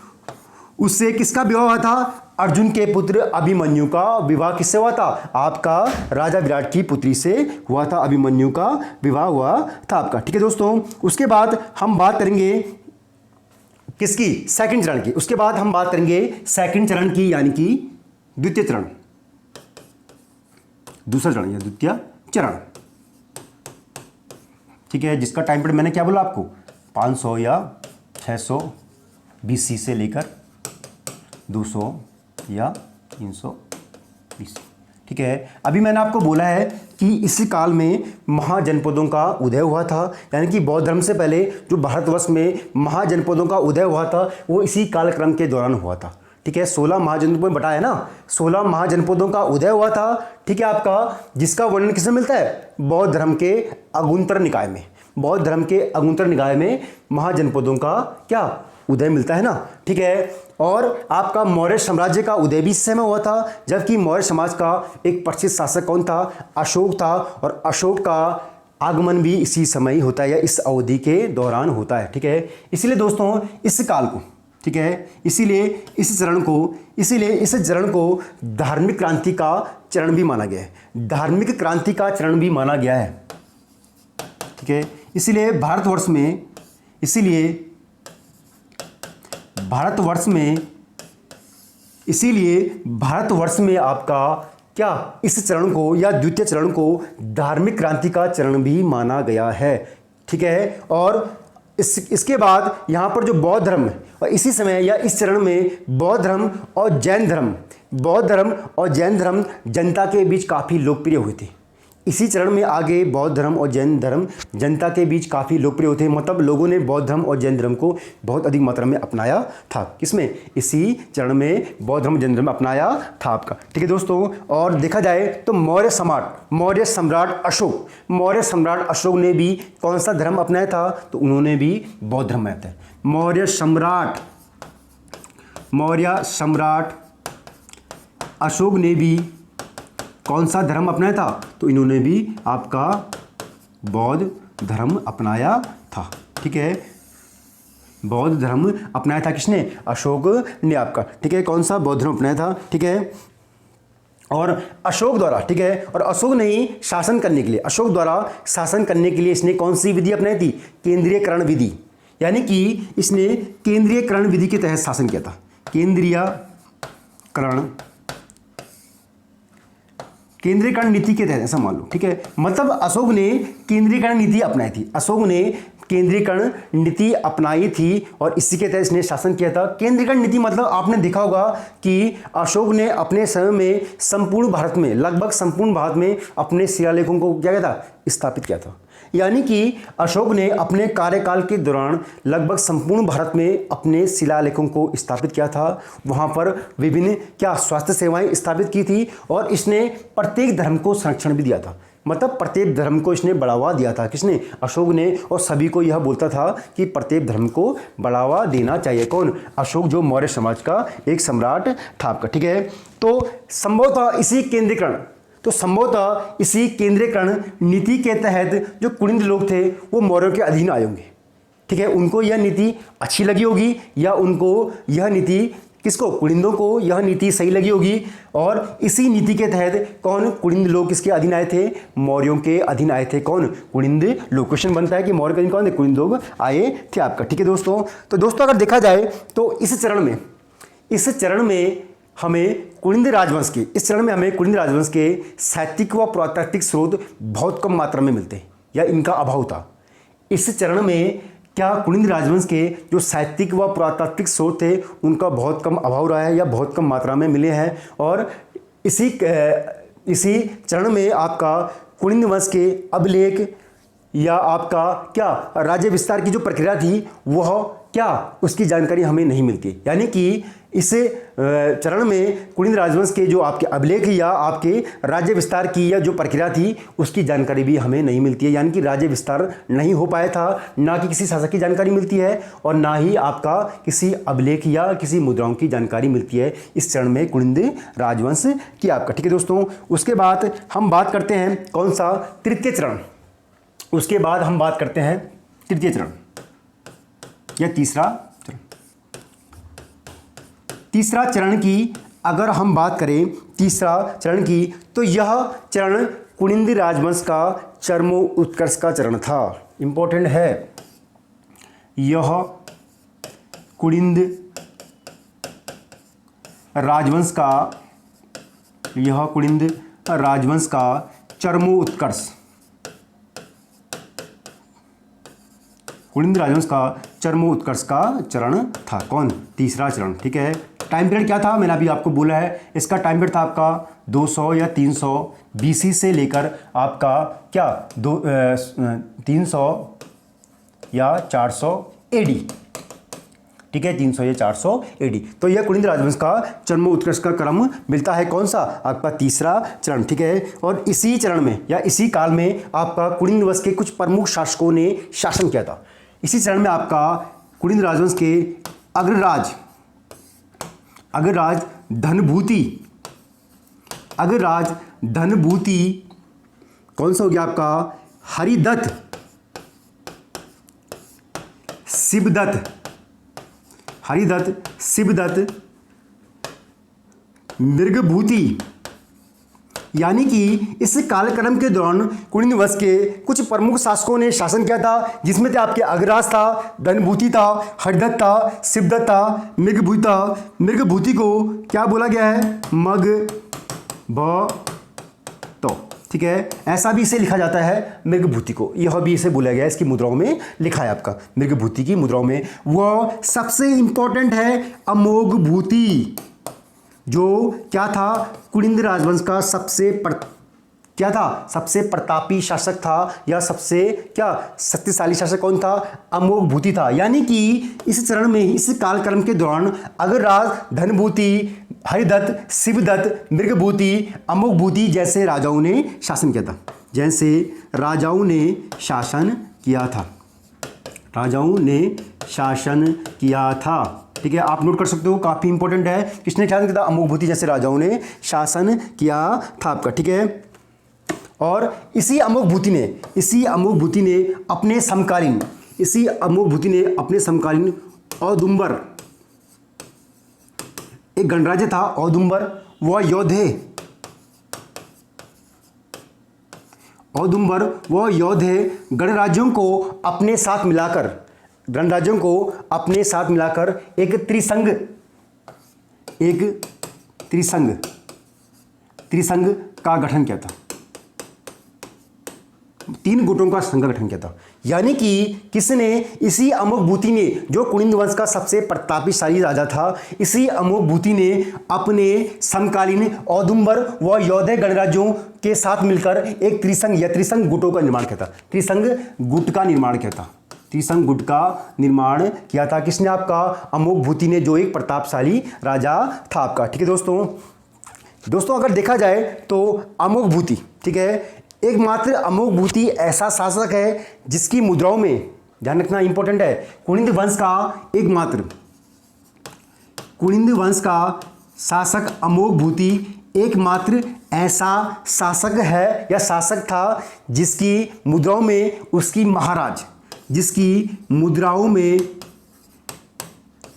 उससे किसका विवाह हुआ था, अर्जुन के पुत्र अभिमन्यु का विवाह किससे हुआ था, आपका राजा विराट की पुत्री से हुआ था, अभिमन्यु का विवाह हुआ था आपका, ठीक है दोस्तों। उसके बाद हम बात करेंगे किसकी, सेकंड चरण की। उसके बाद हम बात करेंगे सेकंड चरण की, यानी कि द्वितीय चरण, दूसरा चरण या द्वितीय चरण, ठीक है, जिसका टाइम पीरियड मैंने क्या बोला आपको, 500 या 600 BC से लेकर 200 या 300 BC, ठीक है। अभी मैंने आपको बोला है कि इसी काल में महाजनपदों का उदय हुआ था, यानी कि बौद्ध धर्म से पहले जो भारतवर्ष में महाजनपदों का उदय हुआ था वो इसी कालक्रम के दौरान हुआ था, ठीक है। 16 महाजनपदों में बटा है ना, 16 महाजनपदों का उदय हुआ था, ठीक है आपका, जिसका वर्णन किसमें मिलता है, बौद्ध धर्म के अगुंतर निकाय में, बौद्ध धर्म के अगुंतर निकाय में महाजनपदों का क्या उदय मिलता है ना, ठीक है। और आपका मौर्य साम्राज्य का उदय भी इस समय हुआ था, जबकि मौर्य समाज का एक प्रसिद्ध शासक कौन था, अशोक था, और अशोक का आगमन भी इसी समय होता है या इस अवधि के दौरान होता है, ठीक है। इसलिए दोस्तों इस काल को, ठीक है, इसीलिए इस चरण को धार्मिक क्रांति का चरण भी माना गया है, धार्मिक क्रांति का चरण भी माना गया है, ठीक है। इसीलिए भारतवर्ष में आपका क्या, इस चरण को या द्वितीय चरण को धार्मिक क्रांति का चरण भी माना गया है, ठीक है। और इसके बाद यहाँ पर जो बौद्ध धर्म, और इसी समय या इस चरण में बौद्ध धर्म और जैन धर्म जनता के बीच काफ़ी लोकप्रिय हुए थे। इसी चरण में आगे बौद्ध धर्म और जैन धर्म जनता के बीच काफ़ी लोकप्रिय होते हैं, मतलब लोगों ने बौद्ध धर्म और जैन धर्म को बहुत अधिक मात्रा में अपनाया था। किसमें, इसी चरण में बौद्ध धर्म जैन धर्म अपनाया था आपका, ठीक है दोस्तों। और देखा जाए तो मौर्य सम्राट अशोक ने भी कौन सा धर्म अपनाया था, तो उन्होंने भी बौद्ध धर्म अपनाया था। मौर्य सम्राट अशोक ने भी कौन सा धर्म अपनाया था, तो इन्होंने भी आपका बौद्ध धर्म अपनाया था, ठीक है। बौद्ध धर्म अपनाया था किसने, अशोक ने आपका, ठीक है। कौन सा बौद्ध धर्म अपनाया था, ठीक है। और अशोक द्वारा, ठीक है, और अशोक द्वारा शासन करने के लिए इसने कौन सी विधि अपनाई थी, केंद्रीयकरण विधि, यानी कि इसने केंद्रीयकरण विधि के तहत शासन किया था, केंद्रीयकरण नीति के तहत, ऐसा मान लो, ठीक है। मतलब अशोक ने केंद्रीयकरण नीति अपनाई थी और इसी के तहत इसने शासन किया था। केंद्रीयकरण नीति मतलब आपने देखा होगा कि अशोक ने अपने समय में लगभग संपूर्ण भारत में अपने शिलालेखों को क्या किया था, स्थापित किया था। यानी कि अशोक ने अपने कार्यकाल के दौरान लगभग संपूर्ण भारत में अपने शिलालेखों को स्थापित किया था। वहाँ पर विभिन्न क्या स्वास्थ्य सेवाएं स्थापित की थी और इसने प्रत्येक धर्म को संरक्षण भी दिया था, मतलब प्रत्येक धर्म को इसने बढ़ावा दिया था। किसने, अशोक ने, और सभी को यह बोलता था कि प्रत्येक धर्म को बढ़ावा देना चाहिए। कौन, अशोक, जो मौर्य समाज का एक सम्राट था आपका, ठीक है। तो संभवतः इसी केंद्रीयकरण नीति के तहत जो कुलिंद लोग थे वो मौर्यों के अधीन आए होंगे, ठीक है, उनको यह नीति अच्छी लगी होगी या उनको यह नीति, किसको, कुलिंदों को यह नीति सही लगी होगी। और इसी नीति के तहत कौन, कुलिंद लोग किसके अधीन आए थे, मौर्यों के अधीन आए थे। कौन, कुलिंद लोग। क्वेश्चन बनता है कि मौर्य के अधीन कौन थे, कुलिंद लोग आए थे आपका। ठीक है दोस्तों, तो दोस्तों अगर देखा जाए तो इस चरण में हमें कुलिंद राजवंश के साहित्यिक व पुरातात्विक स्रोत बहुत कम मात्रा में मिलते हैं या इनका अभाव था। इस चरण में क्या कुलिंद राजवंश के जो साहित्यिक व पुरातात्विक स्रोत थे उनका बहुत कम अभाव रहा है या बहुत कम मात्रा में मिले हैं। और इसी चरण में आपका कुलिंद वंश के अभिलेख या आपका क्या राज्य विस्तार की जो प्रक्रिया थी वह क्या, उसकी जानकारी हमें नहीं मिलती। यानी कि इस चरण में कुलिंद राजवंश के जो आपके अभिलेख या आपके राज्य विस्तार की या जो प्रक्रिया थी उसकी जानकारी भी हमें नहीं मिलती है। यानी कि राज्य विस्तार नहीं हो पाया था, ना कि किसी शासक की जानकारी मिलती है और ना ही आपका किसी अभिलेख या किसी मुद्राओं की जानकारी मिलती है इस चरण में कुलिंद राजवंश की आपका। ठीक है दोस्तों, उसके बाद हम बात करते हैं कौन सा, तृतीय चरण। उसके बाद हम बात करते हैं तृतीय चरण या तीसरा चरण की अगर हम बात करें तीसरा चरण की, तो यह चरण कुलिंद राजवंश का चरमोत्कर्ष का चरण था। इंपॉर्टेंट है, यह कुलिंद राजवंश का चरमोत्कर्ष, कुलिंद राजवंश का चरमोत्कर्ष का चरण था। कौन, तीसरा चरण। ठीक है, टाइम पीरियड क्या था, मैंने अभी आपको बोला है, इसका टाइम पीरियड था आपका 200 या 300 बीसी से लेकर आपका क्या 300 या 400 एडी। ठीक है, 300 या 400 एडी। तो यह कुलिंद राजवंश का चरमोत्कर्ष का क्रम मिलता है कौन सा, आपका तीसरा चरण। ठीक है, और इसी चरण में या इसी काल में आपका कुलिंद वंश के कुछ प्रमुख शासकों ने शासन किया था। इसी चरण में आपका कुलिंद राजवंश के अग्रराज धनभूति कौन सा हो गया आपका, हरिदत्त, शिवदत्त, मृगभूति। यानी कि इस कालक्रम के दौरान कुलिंद वंश के कुछ प्रमुख शासकों ने शासन किया था, जिसमें थे आपके अग्रराज था, धनभूति था, हरिदत्त था, शिवदत्त था, मृगभूति था। मृगभूति को क्या बोला गया है, तो ठीक है, ऐसा भी इसे लिखा जाता है मृगभूति को, यह भी इसे बोला गया है, इसकी मुद्राओं में लिखा है आपका मृगभूति की मुद्राओं में। वह सबसे इंपॉर्टेंट है अमोघभूति, जो क्या था, कुलिंद राजवंश का सबसे प्रतापी शासक था या सबसे क्या शक्तिशाली शासक कौन था, अमोघभूति था। यानी कि इस चरण में, इस कालक्रम के दौरान अग्रराज, धनभूति, हरिदत्त, शिवदत्त, मृगभूति, अमोघभूति जैसे राजाओं ने शासन किया था। ठीक है, आप नोट कर सकते हो, काफी इंपॉर्टेंट है, किसने शासन किया था, अमोघभूति जैसे राजाओं ने शासन किया था आपका। ठीक है, और इसी अमोघभूति ने अपने समकालीन औदुंबर, एक गणराज्य था औदुंबर, वह योधे गणराज्यों को अपने साथ मिलाकर एक त्रिसंघ का गठन किया था, 3 गुटों का संघ गठन किया था। यानी कि किसने, इसी अमोघभूति ने, जो कुलिंद वंश का सबसे प्रतापशाली राजा था, इसी अमोघभूति ने अपने समकालीन औदुंबर व योधे गणराज्यों के साथ मिलकर एक त्रिसंघ गुटों का निर्माण किया था। त्रिसंघ गुट का निर्माण किया था किसने, आपका अमोघभूति ने, जो एक प्रतापशाली राजा था आपका। ठीक है दोस्तों अगर देखा जाए तो अमोघभूति, ठीक है, एकमात्र अमोघभूति ऐसा शासक है जिसकी मुद्राओं में, ध्यान रखना इंपॉर्टेंट है, कुलिंद वंश का शासक अमोघभूति एकमात्र ऐसा शासक है या शासक था जिसकी मुद्राओं में उसकी महाराज जिसकी मुद्राओं में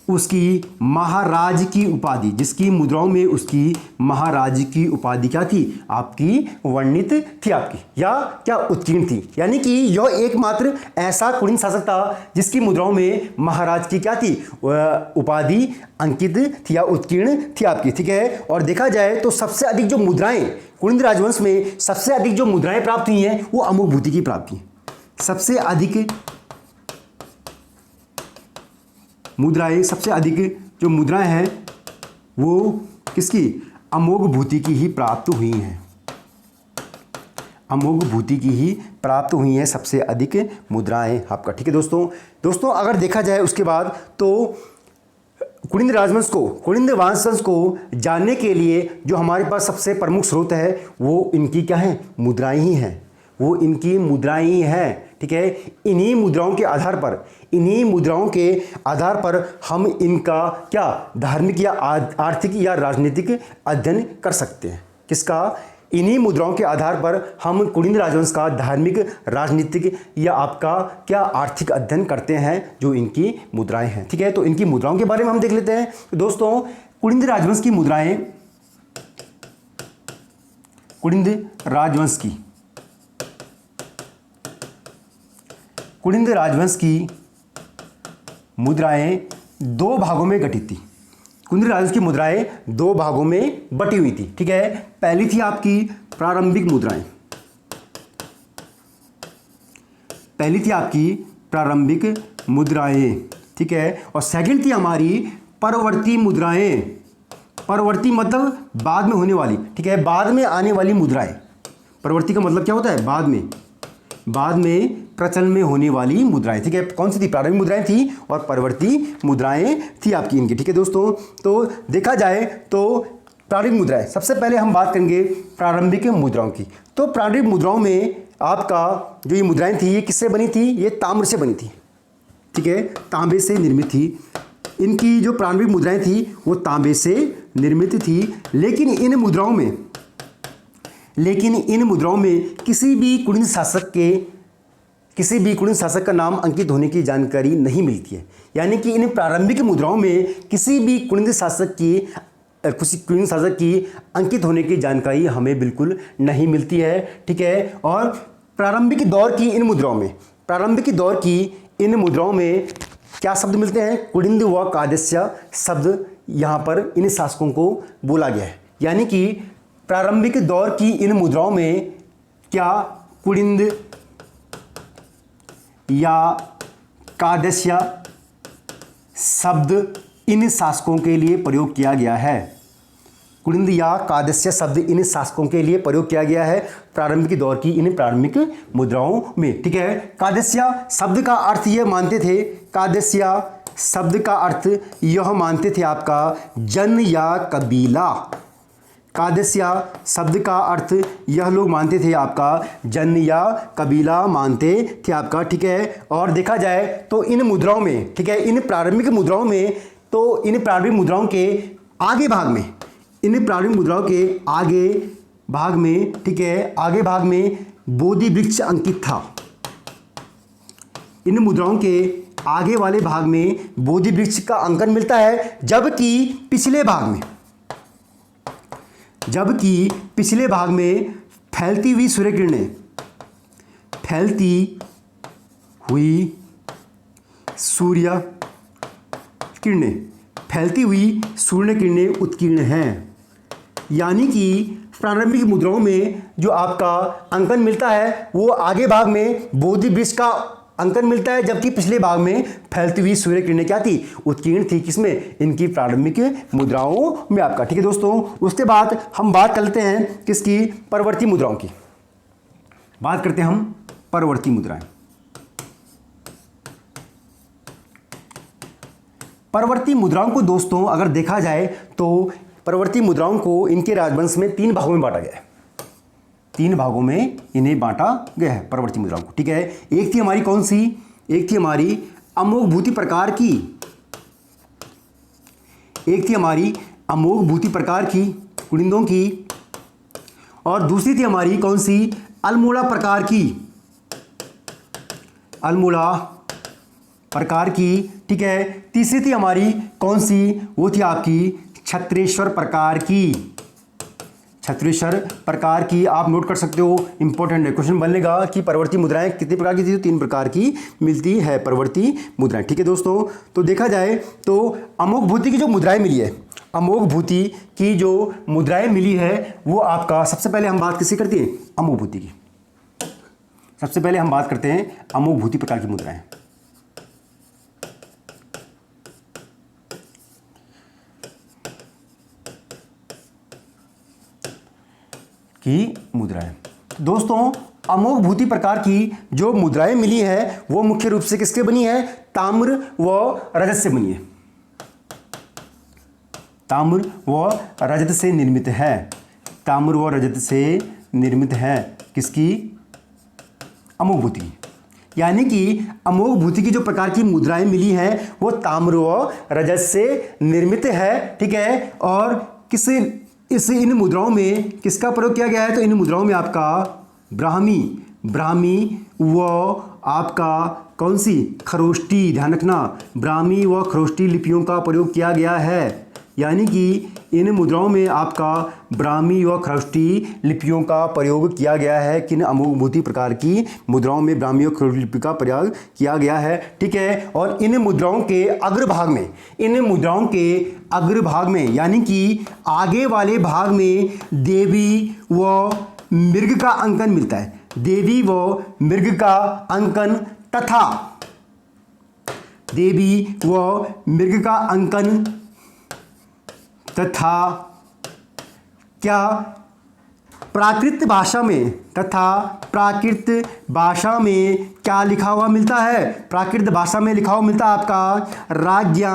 उसकी महाराज की उपाधि, जिसकी मुद्राओं में उसकी महाराज की उपाधि क्या थी, आपकी वर्णित थी आपकी, या क्या उत्कीर्ण थी। यानी कि यह एकमात्र ऐसा कुलीन शासक था जिसकी मुद्राओं में महाराज की क्या थी, उपाधि अंकित थी या उत्कीर्ण थी आपकी, ठीक है। और देखा जाए तो सबसे अधिक जो मुद्राएं कुलिंद राजवंश में सबसे अधिक जो मुद्राएं प्राप्त हुई हैं वो अमोघ भूति की प्राप्त हुई। सबसे अधिक मुद्राएं, सबसे अधिक जो मुद्राएं हैं वो किसकी, अमोघ भूति की ही प्राप्त हुई हैं। अमोघ भूति की ही प्राप्त हुई हैं सबसे अधिक मुद्राएं आपका, ठीक है दोस्तों अगर देखा जाए उसके बाद तो कुलिंद राजवंश को, कुलिंद वंश को जानने के लिए जो हमारे पास सबसे प्रमुख स्रोत है वो इनकी क्या है, मुद्राएं ही हैं, वो इनकी मुद्राएं ही हैं, ठीक है। इन्हीं मुद्राओं के आधार पर, इन्हीं मुद्राओं के आधार पर हम इनका क्या धार्मिक या आर्थिक या राजनीतिक अध्ययन कर सकते हैं। किसका, इन्हीं मुद्राओं के आधार पर हम कुलिंद राजवंश का धार्मिक, राजनीतिक या आपका क्या आर्थिक अध्ययन करते हैं, जो इनकी मुद्राएं हैं, ठीक है। तो इनकी मुद्राओं के बारे में हम देख लेते हैं। तो दोस्तों कुलिंद राजवंश की मुद्राएं, कुलिंद राजवंश की, कुलिंद राजवंश की मुद्राएं दो भागों में गठित थी। कुलिंद राजवंश की मुद्राएं दो भागों में बटी हुई थी, ठीक है। पहली थी आपकी प्रारंभिक मुद्राएं, पहली थी आपकी प्रारंभिक मुद्राएं, ठीक है। और सेकंड थी हमारी परवर्ती मुद्राएं। परवर्ती मतलब बाद में होने वाली, ठीक है, बाद में आने वाली मुद्राएं। परवर्ती का मतलब क्या होता है, बाद में प्रचलन में होने वाली मुद्राएं, ठीक है। कौन सी थी, प्रारंभिक मुद्राएं थी और परवर्ती मुद्राएं थी आपकी इनकी, ठीक है दोस्तों। तो देखा जाए तो प्रारंभिक मुद्राएं, सबसे पहले हम बात करेंगे प्रारंभिक मुद्राओं की। तो प्रारंभिक मुद्राओं में आपका जो ये मुद्राएं थी ये किससे बनी थी, ये ताम्र से बनी थी, ठीक है, तांबे से निर्मित थी। इनकी जो प्रारंभिक मुद्राएं थी वो तांबे से निर्मित थी। लेकिन इन मुद्राओं में किसी भी कुलिंद शासक का नाम अंकित होने की जानकारी नहीं मिलती है। यानी कि इन प्रारंभिक मुद्राओं में किसी भी कुलिंद शासक की अंकित होने की जानकारी हमें बिल्कुल नहीं मिलती है, ठीक है। और प्रारंभिक दौर की इन मुद्राओं में क्या शब्द मिलते हैं, कुलिंद व कादस्य शब्द यहाँ पर इन शासकों को बोला गया है। यानी कि प्रारंभिक दौर की इन मुद्राओं में क्या कुलिंद या कादस्य शब्द इन शासकों के लिए प्रयोग किया गया है। कुलिंद या कादस्य शब्द इन शासकों के लिए प्रयोग किया गया है प्रारंभिक दौर की इन प्रारंभिक मुद्राओं में, ठीक है। कादस्य शब्द का अर्थ यह मानते थे, कादस्य शब्द का अर्थ यह मानते थे आपका जन या कबीला। कादस्य शब्द का अर्थ यह लोग मानते थे आपका जन या कबीला मानते थे आपका, ठीक है। और देखा जाए तो इन मुद्राओं में, ठीक है, इन प्रारंभिक मुद्राओं में, तो इन प्रारंभिक मुद्राओं के आगे भाग में, इन प्रारंभिक मुद्राओं के आगे भाग में, ठीक है, आगे भाग में बोधि वृक्ष अंकित था। इन मुद्राओं के आगे वाले भाग में बोधि वृक्ष का अंकन मिलता है, जबकि पिछले भाग में फैलती हुई सूर्य किरणें, उत्कीर्ण हैं। यानी कि प्रारंभिक मुद्राओं में जो आपका अंकन मिलता है वो आगे भाग में बोधि वृक्ष का अंकन मिलता है, जबकि पिछले भाग में फैलती हुई सूर्य किरणें क्या थी, उत्कीर्ण थी। किसमें, इनकी प्रारंभिक मुद्राओं में आपका, ठीक है दोस्तों। उसके बाद हम बात करते हैं किसकी, परवर्ती मुद्राओं की बात करते हैं हम, परवर्ती मुद्राएं। परवर्ती मुद्राओं को दोस्तों अगर देखा जाए तो परवर्ती मुद्राओं को इनके राजवंश में 3 भागों में बांटा गया है। 3 भागों में इन्हें बांटा गया है परवर्ती मुद्राओं को, ठीक है। एक थी हमारी कौन सी, एक थी हमारी अमोघ भूति प्रकार की, एक थी हमारी अमोघ भूति प्रकार की कुलिंदों की, और दूसरी थी हमारी कौन सी, अल्मोड़ा प्रकार की, अल्मोड़ा प्रकार की, ठीक है। तीसरी थी हमारी कौन सी, वो थी आपकी छत्रेश्वर प्रकार की। छत्रेश्वर प्रकार की आप नोट कर सकते हो, इंपॉर्टेंट है, क्वेश्चन बनेगा कि परवर्ती मुद्राएं कितने प्रकार की थी, तो 3 प्रकार की मिलती है परवर्ती मुद्राएं, ठीक है दोस्तों। तो देखा जाए तो अमोघ भूति की जो मुद्राएं मिली है, अमोघ भूति की जो मुद्राएं मिली है वो आपका, सबसे पहले हम बात किसकी करते हैं, अमोघ भूति की। सबसे पहले हम बात करते हैं अमोघ भूति प्रकार की मुद्राएं। की मुद्राएं दोस्तों, अमोघ भूति प्रकार की जो मुद्राएं मिली है वो मुख्य रूप से किसके बनी है, ताम्र व रजत से बनी है। ताम्र व रजत से निर्मित है। ताम्र व रजत से निर्मित है किसकी, अमोघ भूति की। यानी कि अमोघ भूति की जो प्रकार की मुद्राएं मिली हैं वो ताम्र व रजत से निर्मित है, ठीक है। और इन मुद्राओं में किसका प्रयोग किया गया है, तो इन मुद्राओं में आपका ब्राह्मी व आपका कौन सी, खरोष्टी, ध्यान रखना, ब्राह्मी व खरोष्टी लिपियों का प्रयोग किया गया है। यानी कि इन मुद्राओं में आपका ब्राह्मी व खरोष्टी लिपियों का प्रयोग किया गया है। किन अमोघ भूति प्रकार की मुद्राओं में ब्राह्मी और खरोष्टी लिपि का प्रयोग किया गया है, ठीक है। और इन मुद्राओं के अग्रभाग में, इन मुद्राओं के अग्रभाग में यानी कि आगे वाले भाग में देवी व मृग का अंकन मिलता है। देवी व मृग का अंकन तथा देवी व मृग का अंकन तथा क्या, प्राकृत भाषा में, तथा प्राकृत भाषा में क्या लिखा हुआ मिलता है, प्राकृत भाषा में लिखा हुआ मिलता है आपका राज्ञा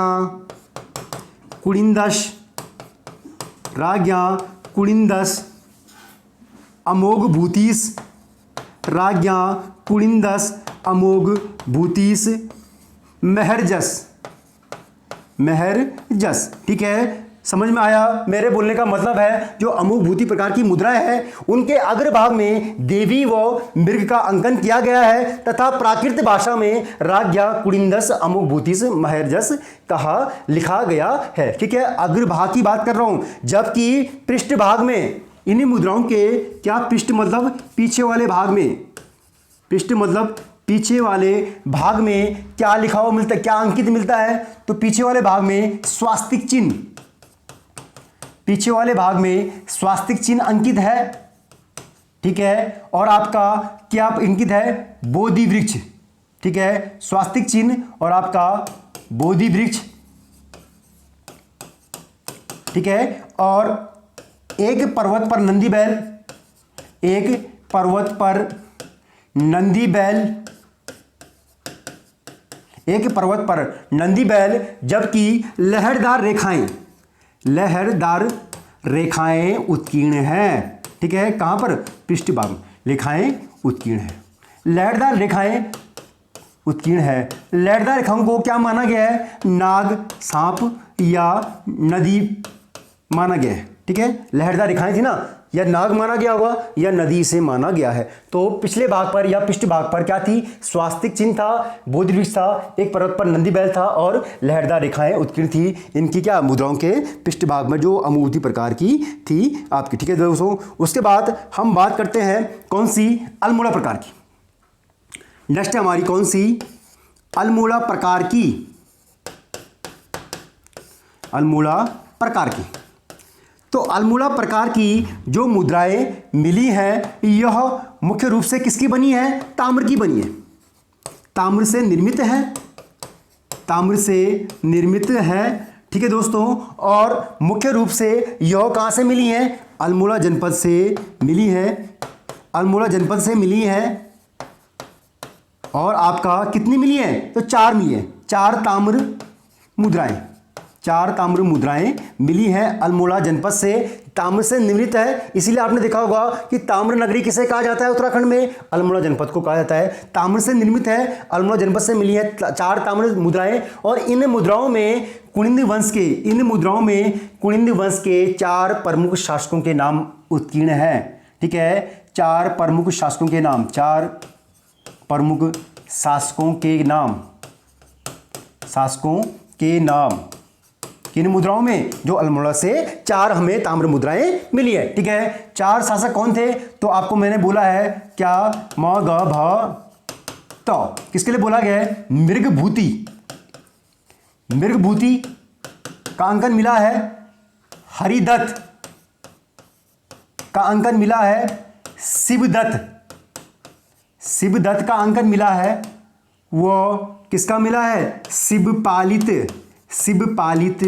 कुलिंदस अमोघ भूतिस, राज्ञा कुलिंदस अमोघ भूतिस महरजस, ठीक है। समझ में आया, मेरे बोलने का मतलब है जो अमोघ भूति प्रकार की मुद्राएं हैं उनके अग्रभाग में देवी व मृग का अंकन किया गया है तथा प्राकृत भाषा में राज्ञा कुलिंदस अमोघ भूतिस महरजस कहा लिखा गया है, ठीक है। अग्रभाग की बात कर रहा हूं, जबकि पृष्ठभाग में इन्हीं मुद्राओं के क्या, पृष्ठ मतलब पीछे वाले भाग में, पृष्ठ मतलब पीछे वाले भाग में क्या लिखा हुआ मिलता है, क्या अंकित मिलता है, तो पीछे वाले भाग में स्वास्तिक चिन्ह, पीछे वाले भाग में स्वास्तिक चिन्ह अंकित है, ठीक है। और आपका क्या अंकित है, बोधि वृक्ष, ठीक है, स्वास्तिक चिन्ह और आपका बोधि वृक्ष, ठीक है। और एक पर्वत पर नंदी बैल, एक पर्वत पर नंदी बैल, एक पर्वत पर नंदी बैल, जबकि लहरदार रेखाएं उत्कीर्ण हैं, ठीक है। कहां पर, पृष्ठभाग में रेखाएं उत्कीर्ण है, लहरदार रेखाएं उत्कीर्ण है। लहरदार रेखाओं को क्या माना गया है, नाग, सांप या नदी माना गया है, ठीक है। लहरदार रेखाएं थी ना, या नाग माना गया होगा या नदी से माना गया है। तो पिछले भाग पर या पृष्ठ भाग पर क्या थी, स्वास्तिक चिन्ह था, बोधि वृक्ष था, एक पर्वत पर नंदी बैल था और लहरदार रेखाएं उत्कीर्ण थी। इनकी क्या, मुद्राओं के पृष्ठ भाग में जो अमोघ भूति प्रकार की थी आपकी, ठीक है दोस्तों। उसके बाद हम बात करते हैं कौन सी, अल्मोड़ा प्रकार की। नेक्स्ट है हमारी कौन सी, अल्मोड़ा प्रकार की, अल्मोड़ा प्रकार की। तो अल्मोड़ा प्रकार की जो मुद्राएं मिली हैं यह मुख्य रूप से किसकी बनी है, ताम्र की बनी है, ताम्र से निर्मित है, ताम्र से निर्मित है, ठीक है दोस्तों। और मुख्य रूप से यह कहां से मिली है, अल्मोड़ा जनपद से मिली है, अल्मोड़ा जनपद से मिली है। और आपका कितनी मिली है, तो 4 मिली है, 4 ताम्र मुद्राएं, 4 ताम्र मुद्राएं मिली हैं अल्मोड़ा जनपद से, ताम्र से निर्मित है। इसीलिए आपने देखा होगा कि ताम्र नगरी किसे कहा जाता है उत्तराखंड में, अल्मोड़ा जनपद को कहा जाता है। ताम्र से निर्मित है, अल्मोड़ा जनपद से मिली है 4 ताम्र मुद्राएं। और इन मुद्राओं में कुलिंद वंश के 4 प्रमुख शासकों के नाम उत्कीर्ण हैं, ठीक है। 4 प्रमुख शासकों के नाम, 4 प्रमुख शासकों के नाम शासकों के नाम। किन मुद्राओं में? जो अल्मोड़ा से 4 हमें ताम्र मुद्राएं मिली है। ठीक है, 4 शासक कौन थे? तो आपको मैंने बोला है क्या, म ग भ त। किसके लिए बोला गया है? मृगभूति। मृगभूति का अंकन मिला है हरिदत्त, का अंकन मिला है शिवदत्त। शिवदत्त का अंकन मिला है वो किसका मिला है? शिवपालित। शिवपालित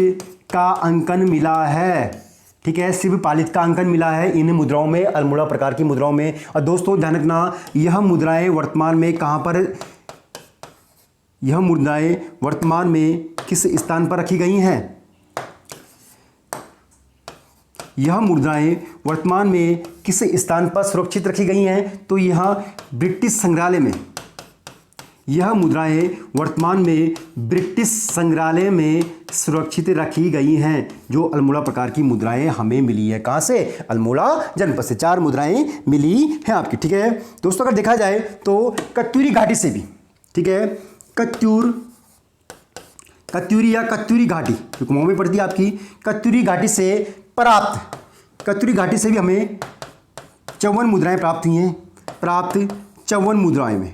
का अंकन मिला है। ठीक है, शिवपालित का अंकन मिला है इन मुद्राओं में, अल्मोड़ा प्रकार की मुद्राओं में। और दोस्तों ध्यान रखना, यह मुद्राएं वर्तमान में कहां पर, यह मुद्राएं वर्तमान में किस स्थान पर रखी गई हैं? यह मुद्राएं वर्तमान में किस स्थान पर सुरक्षित रखी गई हैं? तो यह ब्रिटिश संग्रहालय में। यह मुद्राएं वर्तमान में ब्रिटिश संग्रहालय में सुरक्षित रखी गई हैं। जो अल्मोड़ा प्रकार की मुद्राएं हमें मिली है, कहां से? अल्मोड़ा जनपद से 4 मुद्राएं मिली हैं आपकी। ठीक है दोस्तों, अगर देखा जाए तो कत्यूरी घाटी से भी, ठीक है, कत्यूरी या कत्यूरी घाटी जो कुमाऊं में पड़ती है आपकी, कत्यूरी घाटी से प्राप्त, कत्यूरी घाटी से भी हमें 54 मुद्राएं प्राप्त हुई हैं। प्राप्त 54 मुद्राएं में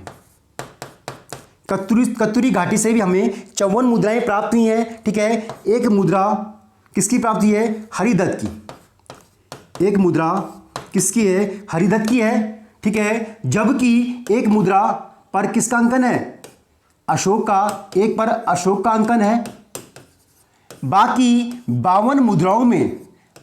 कत्यूरी घाटी से भी हमें 54 मुद्राएं प्राप्त हुई हैं। ठीक है, एक मुद्रा किसकी प्राप्त हुई है? हरिदत्त की। एक मुद्रा किसकी है? हरिदत्त की है। ठीक है, जबकि एक मुद्रा पर किसका अंकन है? अशोक का। एक पर अशोक का अंकन है। बाकी 52 मुद्राओं में,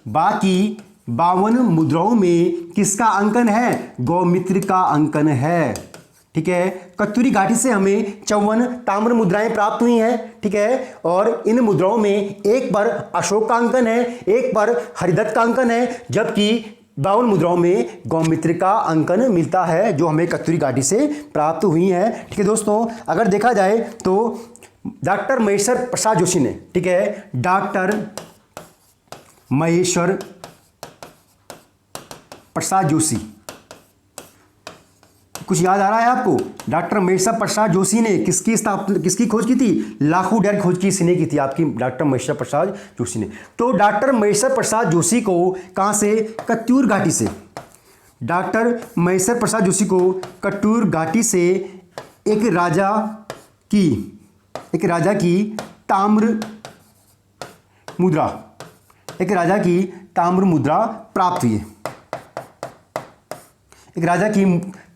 बाकी 52 मुद्राओं में किसका अंकन है? गौमित्र का अंकन है। ठीक है, कत्यूरी घाटी से हमें 54 ताम्र मुद्राएं प्राप्त हुई हैं। ठीक है, और इन मुद्राओं में एक पर अशोक का अंकन है, एक पर हरिदत्त का अंकन है, जबकि 52 मुद्राओं में गौमित्र का अंकन मिलता है जो हमें कत्यूरी घाटी से प्राप्त हुई है। ठीक है दोस्तों, अगर देखा जाए तो डॉक्टर महेश्वर प्रसाद जोशी ने, ठीक है, डॉक्टर महेश्वर प्रसाद जोशी, कुछ याद आ रहा है आपको? डॉक्टर महेश्वर प्रसाद जोशी ने किसकी खोज की थी? लाखों डेयर खोज की इसने की थी आपकी, डॉक्टर महेश्वर प्रसाद जोशी ने। तो डॉक्टर महेश्वर प्रसाद जोशी को कहां से? कत्यूर घाटी से। डॉक्टर महेश्वर प्रसाद जोशी को कत्यूर घाटी से एक राजा की ताम्र मुद्रा प्राप्त हुई है। एक राजा की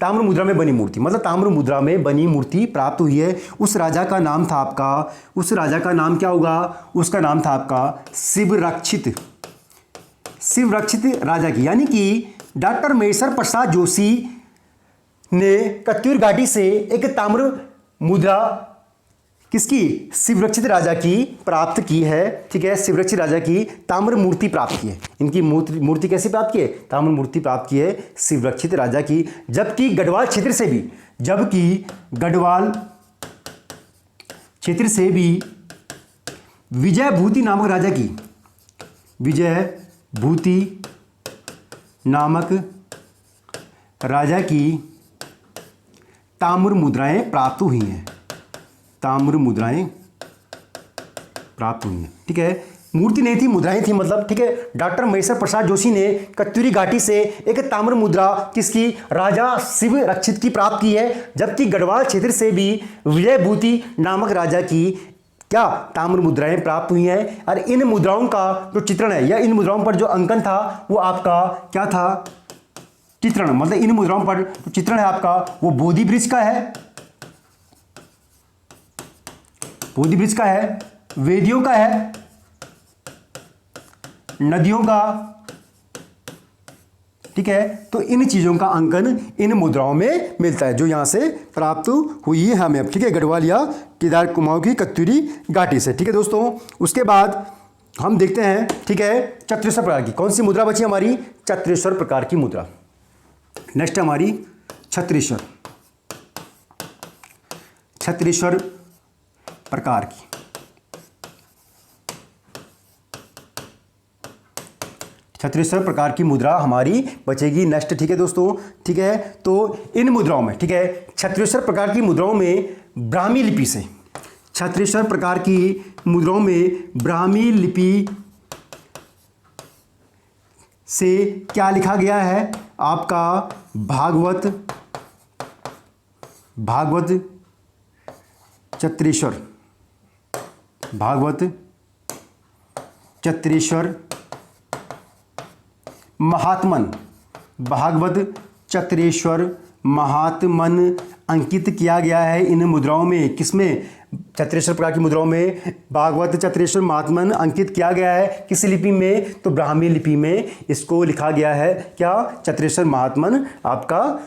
ताम्र मुद्रा में बनी मूर्ति, मतलब ताम्र मुद्रा में बनी मूर्ति प्राप्त हुई है। उस राजा का नाम था आपका, उस राजा का नाम क्या होगा? उसका नाम था आपका शिवरक्षित। शिवरक्षित राजा की, यानी कि डॉक्टर महेश्वर प्रसाद जोशी ने कत्यूर घाटी से एक ताम्र मुद्रा किसकी? शिवरक्षित राजा की प्राप्त की है। ठीक है, शिवरक्षित राजा की ताम्र मूर्ति प्राप्त की है। इनकी मूर्ति कैसे प्राप्त की है? ताम्र मूर्ति प्राप्त की है शिवरक्षित राजा की। जबकि गढ़वाल क्षेत्र से भी विजयभूति नामक राजा की ताम्र मुद्राएं प्राप्त हुई हैं। ठीक है, मूर्ति नहीं थी, मुद्राएं थी मतलब। ठीक है, डॉक्टर महेश्वर प्रसाद जोशी ने कत्यूरी घाटी से एक ताम्र मुद्रा किसकी? राजा शिवरक्षित की प्राप्त की है। जबकि गढ़वाल क्षेत्र से भी विजयभूति नामक राजा की क्या ताम्र मुद्राएं प्राप्त हुई हैं। और इन मुद्राओं का जो चित्रण है या इन मुद्राओं पर जो अंकन था वो आपका क्या था? चित्रण, मतलब इन मुद्राओं पर जो चित्रण है आपका वो बोधि वृक्ष का है, बोधि वृक्ष का है, वेदियों का है, नदियों का। ठीक है, तो इन चीजों का अंकन इन मुद्राओं में मिलता है जो यहां से प्राप्त हुई है हमें। ठीक है, गढ़वाल या केदार कुमाऊं की कत्यूरी घाटी से। ठीक है दोस्तों, उसके बाद हम देखते हैं, ठीक है, चत्रेश्वर प्रकार की। कौन सी मुद्रा बची हमारी? चत्रेश्वर प्रकार की मुद्रा। नेक्स्ट हमारी छत्रेश्वर प्रकार की। छत्रेश्वर प्रकार की मुद्रा हमारी बचेगी नेक्स्ट। ठीक है दोस्तों, ठीक है, तो इन मुद्राओं में, ठीक है, छत्रेश्वर प्रकार की मुद्राओं में ब्राह्मी लिपि से छत्तीसगढ़ प्रकार की मुद्राओं में ब्राह्मी लिपि से क्या लिखा गया है? आपका भागवत चत्रेश्वर महात्मन अंकित किया गया है इन मुद्राओं में। किसमें? चत्रेश्वर प्रकार की मुद्राओं में भागवत चत्रेश्वर महात्मन अंकित किया गया है। किस लिपि में? तो ब्राह्मी लिपि में इसको लिखा गया है। क्या? चत्रेश्वर महात्मन आपका,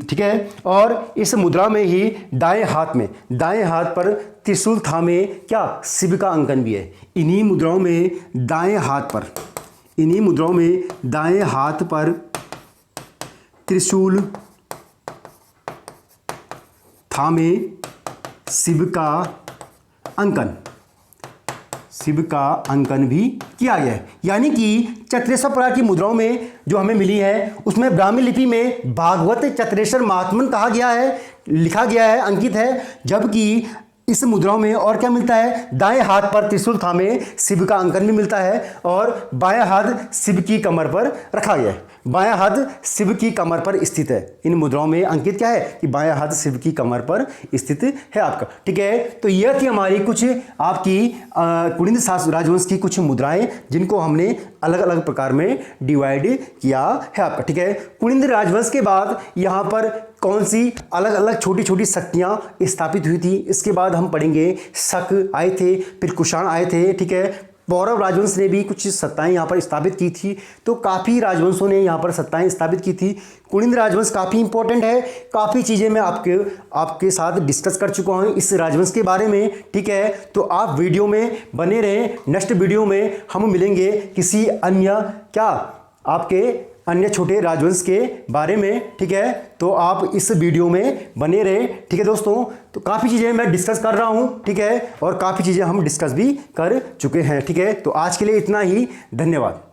ठीक है। और इस मुद्रा में ही दाएं हाथ पर त्रिशूल थामे क्या? शिव का अंकन भी है। इन्हीं मुद्राओं में दाएं हाथ पर त्रिशूल थामे शिव का अंकन भी किया गया है। यानी कि चत्रेश्वर प्रकार की मुद्राओं में जो हमें मिली है उसमें ब्राह्मी लिपि में भागवत चत्रेश्वर महात्मन कहा गया है, लिखा गया है, अंकित है। जबकि इस मुद्राओं में और क्या मिलता है? दाएं हाथ पर त्रिशूल थामे शिव का अंकन भी मिलता है और बायां हाथ शिव की कमर पर रखा गया है। बायां हाथ शिव की कमर पर स्थित है। इन मुद्राओं में अंकित क्या है कि बायां हाथ शिव की कमर पर स्थित है आपका, ठीक है। तो यह थी हमारी कुछ आपकी कुड़िंद राजवंश की कुछ मुद्राएं जिनको हमने अलग अलग प्रकार में डिवाइड किया है आपका, ठीक है। कुड़िंद राजवंश के बाद यहाँ पर कौन सी अलग अलग छोटी छोटी शक्तियाँ स्थापित हुई थी, इसके बाद हम पढ़ेंगे। शक आए थे, फिर कुषाण आए थे, ठीक है। पौरव राजवंश ने भी कुछ सत्ताएं यहाँ पर स्थापित की थी। तो काफ़ी राजवंशों ने यहाँ पर सत्ताएं स्थापित की थी। कुड़िंद राजवंश काफ़ी इंपॉर्टेंट है। काफ़ी चीज़ें मैं आपके साथ डिस्कस कर चुका हूँ इस राजवंश के बारे में, ठीक है। तो आप वीडियो में बने रहें। नेक्स्ट वीडियो में हम मिलेंगे किसी अन्य छोटे राजवंश के बारे में, ठीक है। तो आप इस वीडियो में बने रहे, ठीक है दोस्तों। तो काफ़ी चीज़ें मैं डिस्कस कर रहा हूँ, ठीक है, और काफ़ी चीज़ें हम डिस्कस भी कर चुके हैं, ठीक है। तो आज के लिए इतना ही, धन्यवाद।